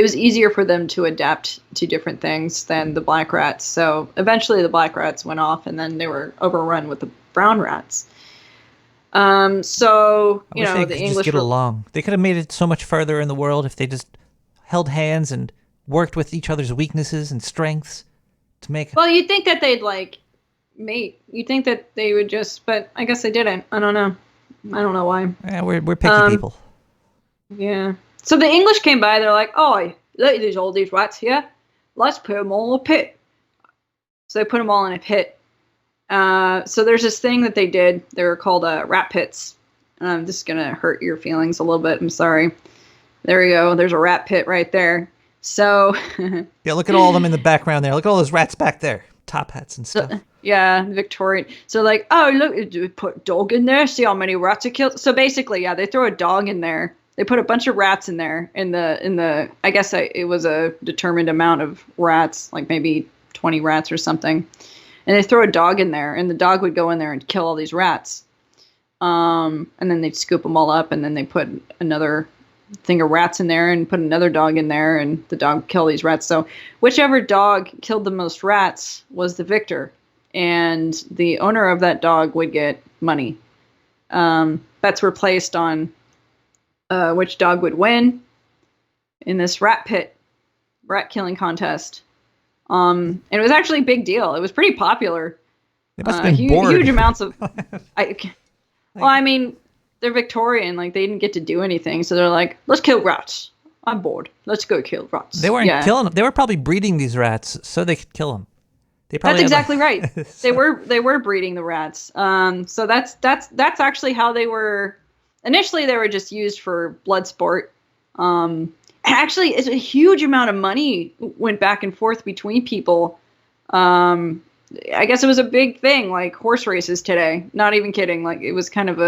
was easier for them to adapt to different things than the black rats. So eventually the black rats went off, and then they were overrun with the brown rats. So the English just get along. They could have made it so much further in the world if they just held hands and worked with each other's weaknesses and strengths to make. Well, you'd think that they'd mate. You'd think that they would but I guess they didn't. I don't know. I don't know why. Yeah, we're picky people. Yeah. So the English came by. They're like, "Oh, look at all these rats here. Let's put them all in a pit." So they put them all in a pit. So there's this thing that they did. They were called rat pits. This is gonna hurt your feelings a little bit. I'm sorry. There we go. There's a rat pit right there. So. Yeah, look at all of them in the background there. Look at all those rats back there. Top hats and stuff. Yeah, Victorian. So like, oh look, put a dog in there. See how many rats are killed. So basically, yeah, they throw a dog in there. They put a bunch of rats in there. In the I guess it was a determined amount of rats, like maybe 20 rats or something. And they throw a dog in there, and the dog would go in there and kill all these rats. And then they'd scoop them all up, and then they put another thing of rats in there and put another dog in there, and the dog would kill these rats. So whichever dog killed the most rats was the victor, and the owner of that dog would get money. Bets were placed on which dog would win in this rat killing contest. And it was actually a big deal. It was pretty popular. They must have been bored. Huge amounts of. I mean, they're Victorian. Like, they didn't get to do anything, so they're like, "Let's kill rats. I'm bored. Let's go kill rats." They weren't killing them. They were probably breeding these rats so they could kill them. That's exactly right. They were breeding the rats. So that's actually how they were. Initially, they were just used for blood sport. Actually, it's a huge amount of money went back and forth between people. I guess it was a big thing, like horse races today. Not even kidding. Like, it was kind of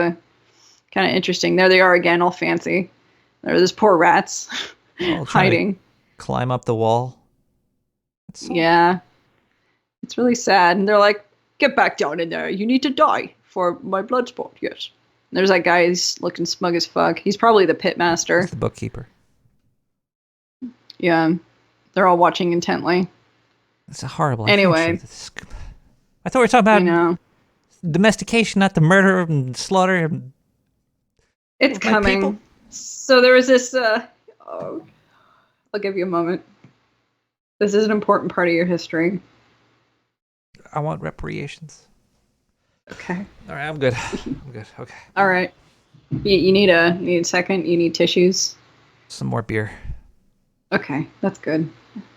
interesting. There they are again, all fancy. There are these poor rats hiding. Climb up the wall. Yeah. It's really sad. And they're like, "Get back down in there. You need to die for my blood sport." Yes. And there's that guy. He's looking smug as fuck. He's probably the pit master. He's the bookkeeper. Yeah. They're all watching intently. It's a horrible. Anyway. I thought we were talking about domestication, not the murder and slaughter. It's coming. People. So there was this. I'll give you a moment. This is an important part of your history. I want reparations. Okay. All right, I'm good. Okay. All right. You need a second. You need tissues. Some more beer. Okay, that's good.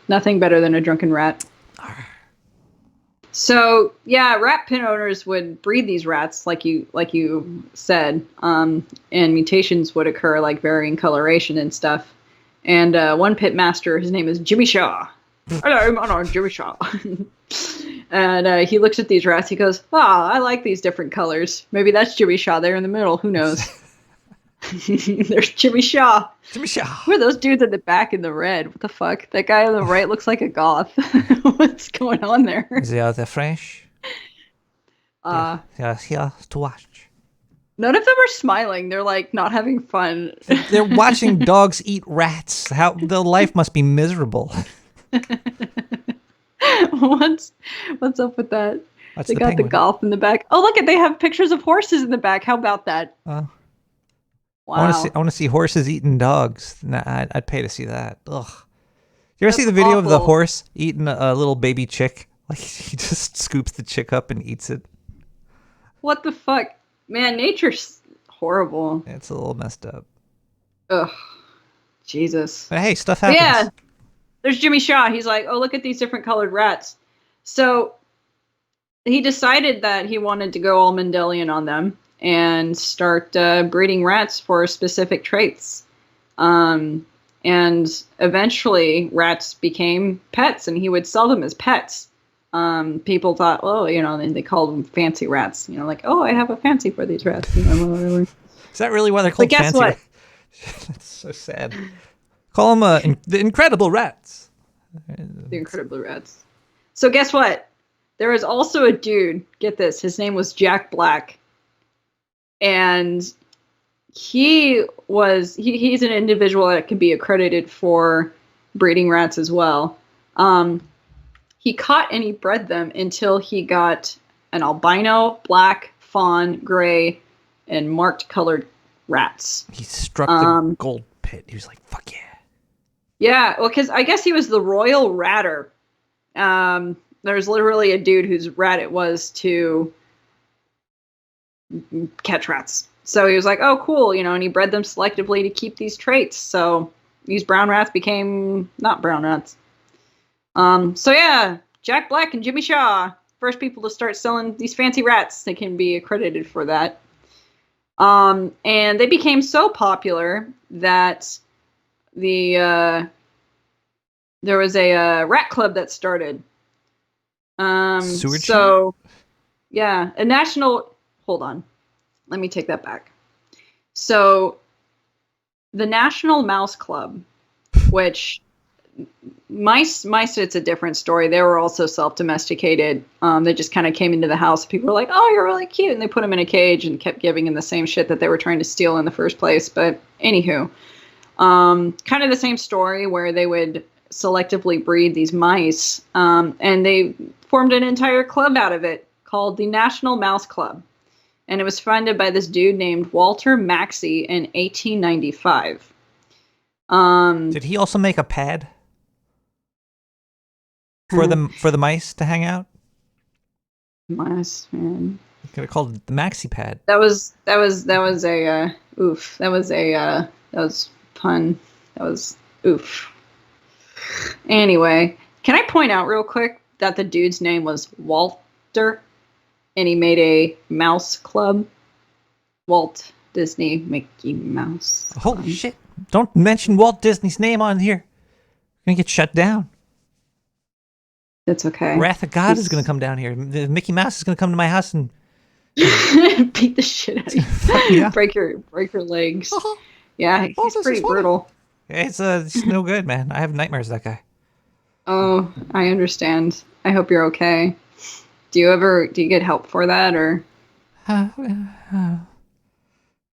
Nothing better than a drunken rat. So yeah, rat pit owners would breed these rats, like you said, and mutations would occur, like varying coloration and stuff. And one pit master, his name is Jimmy Shaw. Hello, my name's Jimmy Shaw. And he looks at these rats. He goes, I like these different colors. Maybe that's Jimmy Shaw there in the middle. Who knows? There's Jimmy Shaw. Jimmy Shaw. Who are those dudes in the back in the red? What the fuck? That guy on the right looks like a goth. What's going on there? They are French. Yeah, here to watch. None of them are smiling. They're like not having fun. They're watching dogs eat rats. How their life must be miserable. What's up with that? They got the golf in the back. Oh, look, they have pictures of horses in the back. How about that? Wow. I want to see horses eating dogs. Nah, I'd pay to see that. Ugh. You ever see the video of the horse eating a little baby chick? Like he just scoops the chick up and eats it. What the fuck? Man, nature's horrible. It's a little messed up. Ugh. Jesus. But hey, stuff happens. Yeah. There's Jimmy Shaw. He's like, look at these different colored rats. So he decided that he wanted to go all Mendelian on them and start breeding rats for specific traits. And eventually rats became pets and he would sell them as pets. People thought, and they called them fancy rats. Like, I have a fancy for these rats. Whatever. Is that really why they're called fancy? But guess what? That's so sad. Call them the Incredible Rats. The Incredible Rats. So guess what? There was also a dude, get this, his name was Jack Black. And he's an individual that can be accredited for breeding rats as well. He caught and he bred them until he got an albino, black, fawn, gray, and marked colored rats. He struck the gold pit. He was like, fuck yeah. Yeah, well, because I guess he was the royal ratter. There's literally a dude whose rat it was to catch rats. So he was like, oh, cool, and he bred them selectively to keep these traits. So these brown rats became not brown rats. So yeah, Jack Black and Jimmy Shaw, first people to start selling these fancy rats. They can be accredited for that. And they became so popular that there was a rat club that started. Yeah, hold on. Let me take that back. So the National Mouse Club, which mice, it's a different story. They were also self-domesticated. They just kind of came into the house. People were like, oh, you're really cute. And they put them in a cage and kept giving them the same shit that they were trying to steal in the first place. But anywho, kind of the same story where they would selectively breed these mice. And they formed an entire club out of it called the National Mouse Club. And it was founded by this dude named Walter Maxey in 1895. Did he also make a pad for the mice to hang out? Mice, man. Could have called it the Maxi Pad. That was a oof. That was pun. That was oof. Anyway, can I point out real quick that the dude's name was Walter, and he made a mouse club. Walt Disney Mickey Mouse. Holy shit. Don't mention Walt Disney's name on here. We're going to get shut down. That's okay. Wrath of God is going to come down here. Mickey Mouse is going to come to my house and beat the shit out of you. Yeah. Break your legs. Yeah, he's pretty brutal. It's no good, man. I have nightmares of that guy. Oh, I understand. I hope you're okay. Do you get help for that or?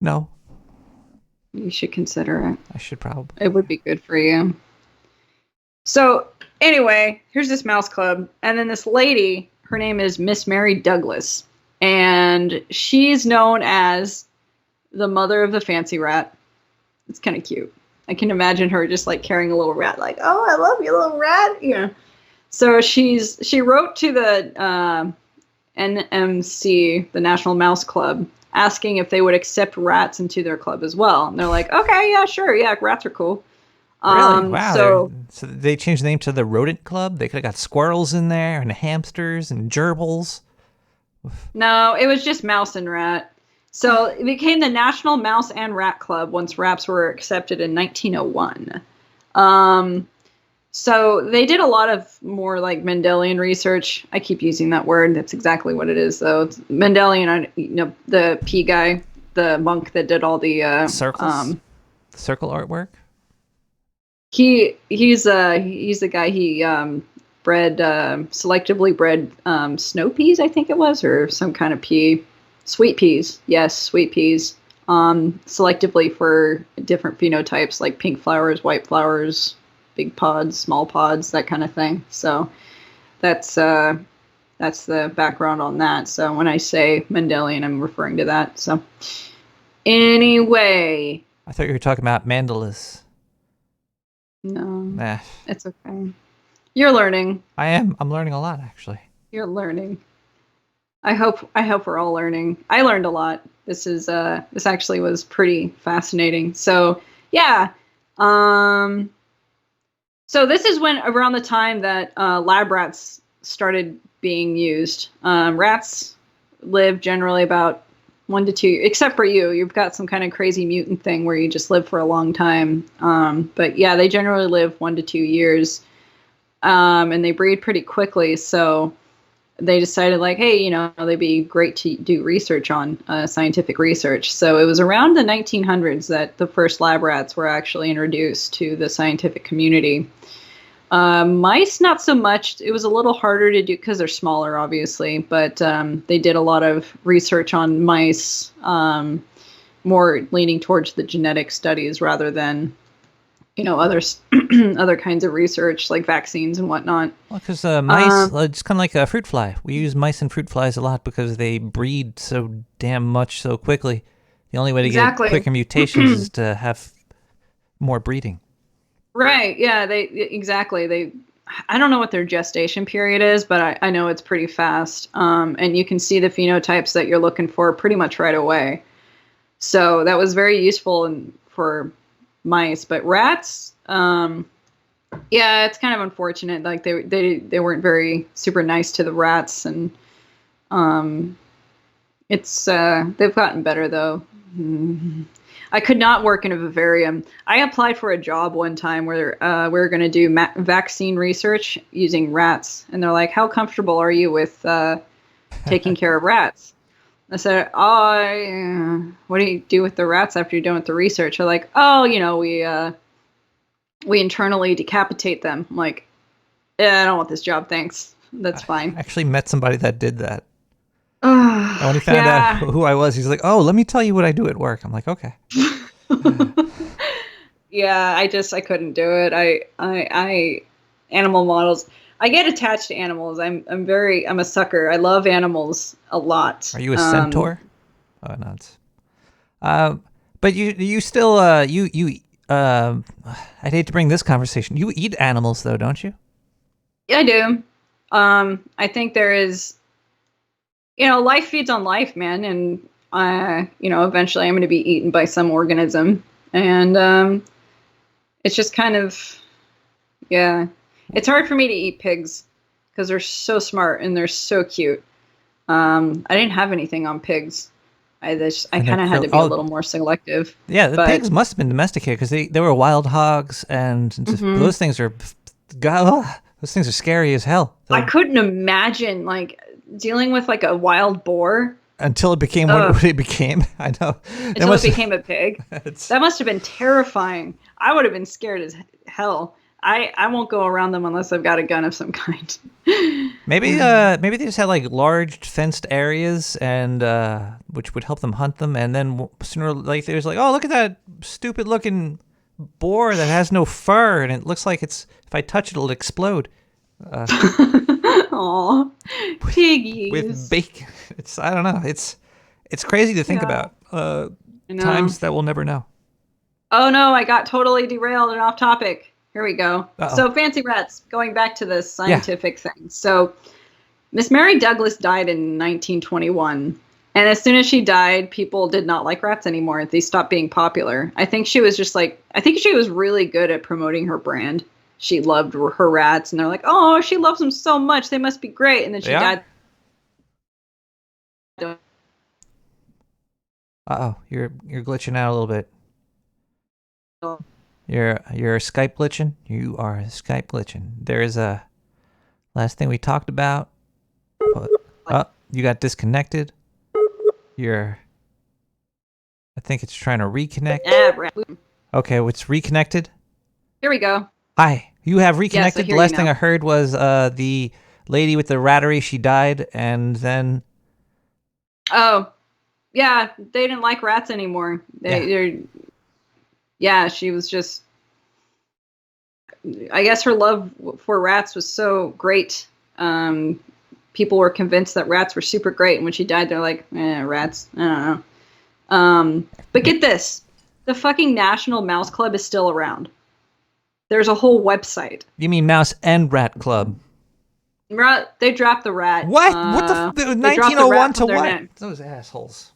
No. You should consider it. I should probably. It would be good for you. So anyway, here's this mouse club. And then this lady, her name is Miss Mary Douglas. And she's known as the mother of the fancy rat. It's kind of cute. I can imagine her just like carrying a little rat, like, oh, I love you, little rat. So she wrote to the NMC, the National Mouse Club, asking if they would accept rats into their club as well. And they're like, okay, yeah, sure. Yeah, rats are cool. Really? Wow. So They changed the name to the Rodent Club. They could have got squirrels in there and hamsters and gerbils. no, it was just mouse and rat. So it became the National Mouse and Rat Club once rats were accepted in 1901. So they did a lot of more like Mendelian research. I keep using that word. That's exactly what it is, though. It's Mendelian, the P guy, the monk that did all the circles, circle artwork. He's the guy bred selectively bred snow peas, I think it was, or some kind of pea, sweet peas. Yes, sweet peas. Selectively for different phenotypes like pink flowers, white flowers, big pods, small pods, that kind of thing. So that's the background on that. So when I say Mendelian, I'm referring to that. So anyway, I thought you were talking about mandalas. No, it's okay. You're learning. I am. I'm learning a lot, actually. You're learning. I hope we're all learning. I learned a lot. This actually was pretty fascinating. So yeah. So this is when around the time that lab rats started being used. Rats live generally about 1 to 2, except for you. You've got some kind of crazy mutant thing where you just live for a long time. But yeah, they generally live 1 to 2 years. And they breed pretty quickly. So they decided like, hey, they'd be great to do research on, scientific research. So it was around the 1900s that the first lab rats were actually introduced to the scientific community. Mice, not so much. It was a little harder to do because they're smaller, obviously, but they did a lot of research on mice, more leaning towards the genetic studies rather than, other kinds of research like vaccines and whatnot. Well, because mice, it's kind of like a fruit fly. We use mice and fruit flies a lot because they breed so damn much so quickly. The only way to get quicker mutations is to have more breeding. Right. Yeah, exactly. I don't know what their gestation period is, but I know it's pretty fast. And you can see the phenotypes that you're looking for pretty much right away. So that was very useful for mice, but rats, yeah, it's kind of unfortunate. Like they weren't very super nice to the rats, and it's they've gotten better though. I could not work in a vivarium. I applied for a job one time where we were going to do vaccine research using rats. And they're like, how comfortable are you with taking care of rats? I said, what do you do with the rats after you're done with the research? They're like, we internally decapitate them. I'm like, yeah, I don't want this job, thanks. That's fine. I actually met somebody that did that. And when he found out who I was, he's like, oh, let me tell you what I do at work. I'm like, okay. Yeah, I couldn't do it. I animal models. I get attached to animals. I'm a sucker. I love animals a lot. Are you a centaur? Oh, no. But you still, I'd hate to bring this conversation. You eat animals though, don't you? Yeah, I do. I think there is, life feeds on life, man. And, eventually I'm going to be eaten by some organism. And it's just kind of, yeah. It's hard for me to eat pigs because they're so smart and they're so cute. I didn't have anything on pigs. I kind of had to be a little more selective. Yeah, the pigs must have been domesticated because they were wild hogs, and those things are, those things are scary as hell. I couldn't imagine dealing with a wild boar until it became what it became. I know. Until it became a pig. That must have been terrifying. I would have been scared as hell. I won't go around them unless I've got a gun of some kind. Maybe they just had large fenced areas, and which would help them hunt them. And then sooner there's oh, look at that stupid looking boar that has no fur, and it looks like if I touch it, it'll explode. Aw, piggies with bacon. I don't know. It's crazy to think about. Times that we'll never know. Oh no, I got totally derailed and off topic. Here we go. Uh-oh. So fancy rats, going back to the scientific thing. So Miss Mary Douglas died in 1921. And as soon as she died, people did not like rats anymore. They stopped being popular. I think she was really good at promoting her brand. She loved her rats, and they're like, oh, she loves them so much. They must be great. And then she died. Uh-oh, you're glitching out a little bit. You're Skype glitching? You are Skype glitching. There is a last thing we talked about. Oh, you got disconnected. I think it's trying to reconnect. Okay, it's reconnected. Here we go. Hi, you have reconnected. Yes, the last thing I heard was the lady with the rattery, she died, and then... Oh, yeah, they didn't like rats anymore. She was just... I guess her love for rats was so great. People were convinced that rats were super great, and when she died, they're like, rats, I don't know. But get this. The fucking National Mouse Club is still around. There's a whole website. You mean Mouse and Rat Club? They dropped the rat. What? What the 1901 to what? Name. Those assholes.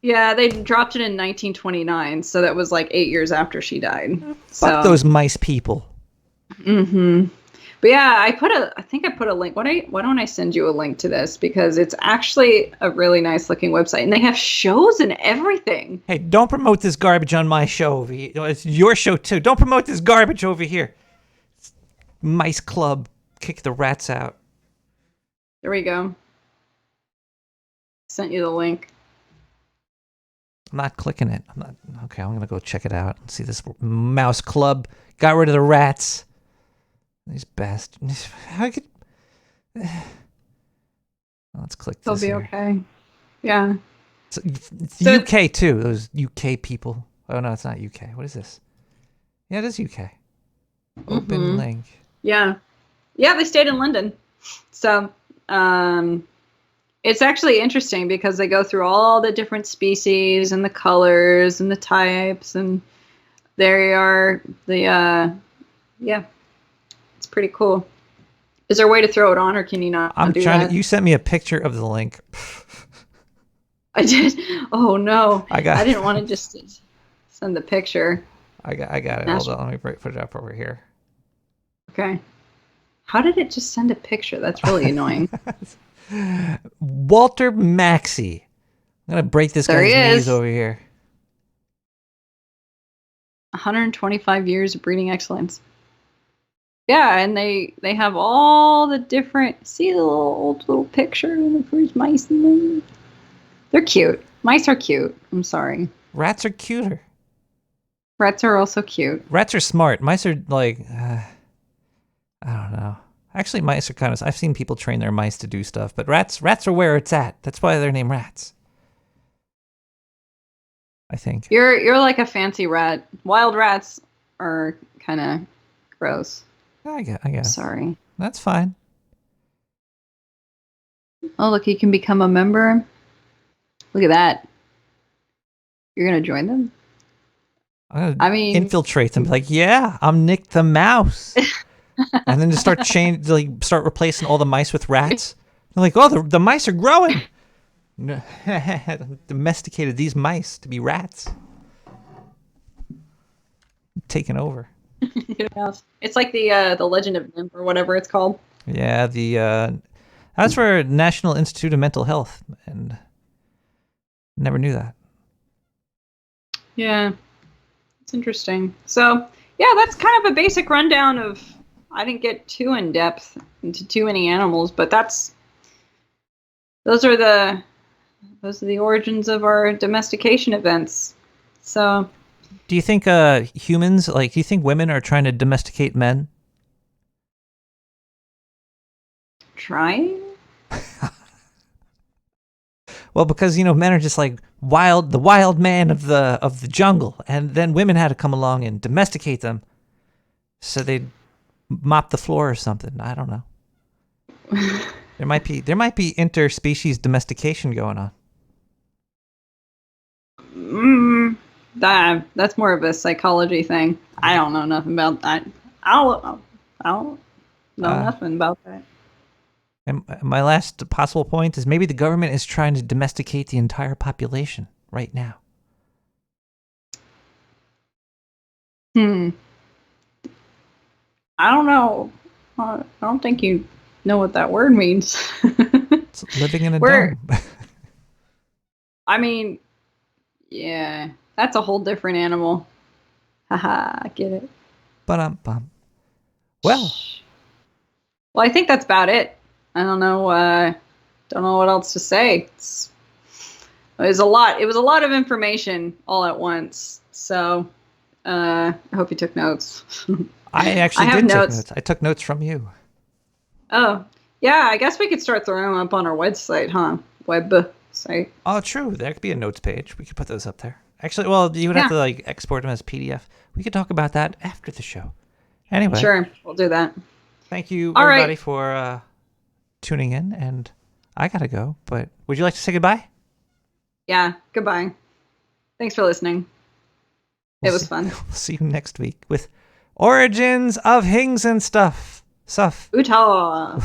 Yeah, they dropped it in 1929, so that was like 8 years after she died. Fuck those mice people. Mm-hmm. But yeah, I think I put a link. Why don't I send you a link to this? Because it's actually a really nice looking website, and they have shows and everything. Hey, don't promote this garbage on my show over here. It's your show too. Don't promote this garbage over here. It's Mice Club. Kick the rats out. There we go. Sent you the link. I'm not clicking it. Okay, I'm gonna go check it out and see this Mouse Club. Got rid of the rats. These bastards. How could... Let's click this. They'll be okay. Yeah. It's UK too. Those UK people. Oh no, it's not UK. What is this? Yeah, it is UK. Open link. Yeah. Yeah, they stayed in London. So, it's actually interesting because they go through all the different species and the colors and the types, and there you are. Yeah. It's pretty cool. Is there a way to throw it on, or can you not? I'm trying to. You sent me a picture of the link. I did. Oh no! I didn't want to just send the picture. I got it. Hold on. Let me put it up over here. Okay. How did it just send a picture? That's really annoying. Walter Maxey. I'm gonna break this guy's knees over here. 125 years of breeding excellence. Yeah, and they have all the different. See the little picture of the mice in them. They're cute. Mice are cute. I'm sorry. Rats are cuter. Rats are also cute. Rats are smart. Mice are like, I don't know. Actually, mice are kind of. I've seen people train their mice to do stuff, but rats are where it's at. That's why they're named rats. I think. You're like a fancy rat. Wild rats are kind of gross. I guess. Sorry. That's fine. Oh, look, you can become a member. Look at that. You're going to join them? I mean... Infiltrate them. Like, yeah, I'm Nick the Mouse. And then just start replacing all the mice with rats. They're like, oh, the mice are growing. Domesticated these mice to be rats. Taking over. It's like the Legend of Nymph or whatever it's called. Yeah, that's for National Institute of Mental Health, and never knew that. Yeah, it's interesting. So yeah, that's kind of a basic rundown of. I didn't get too in depth into too many animals, but those are the origins of our domestication events. So. Do you think humans, do you think women are trying to domesticate men? Trying? Well, because, men are just like the wild man of the jungle, and then women had to come along and domesticate them, so they'd mop the floor or something. I don't know. There might be interspecies domestication going on. That's more of a psychology thing. I don't know nothing about that. I don't know nothing about that. And my last possible point is maybe the government is trying to domesticate the entire population right now. I don't know. I don't think you know what that word means. It's living in a dome. I mean, yeah, that's a whole different animal. Haha, I get it. Well, I think that's about it. I don't know. Don't know what else to say. It was a lot. It was a lot of information all at once. So I hope you took notes. I actually did take notes. I took notes from you. Oh, yeah. I guess we could start throwing them up on our website, huh? Website. Oh, true. There could be a notes page. We could put those up there. Actually, well, you would have to like export them as PDF. We could talk about that after the show. Anyway. Sure, we'll do that. Thank you, everybody, for tuning in. And I gotta go. But would you like to say goodbye? Yeah. Goodbye. Thanks for listening. It was fun. We'll see you next week with Origins of Hings and Stuff. Utah.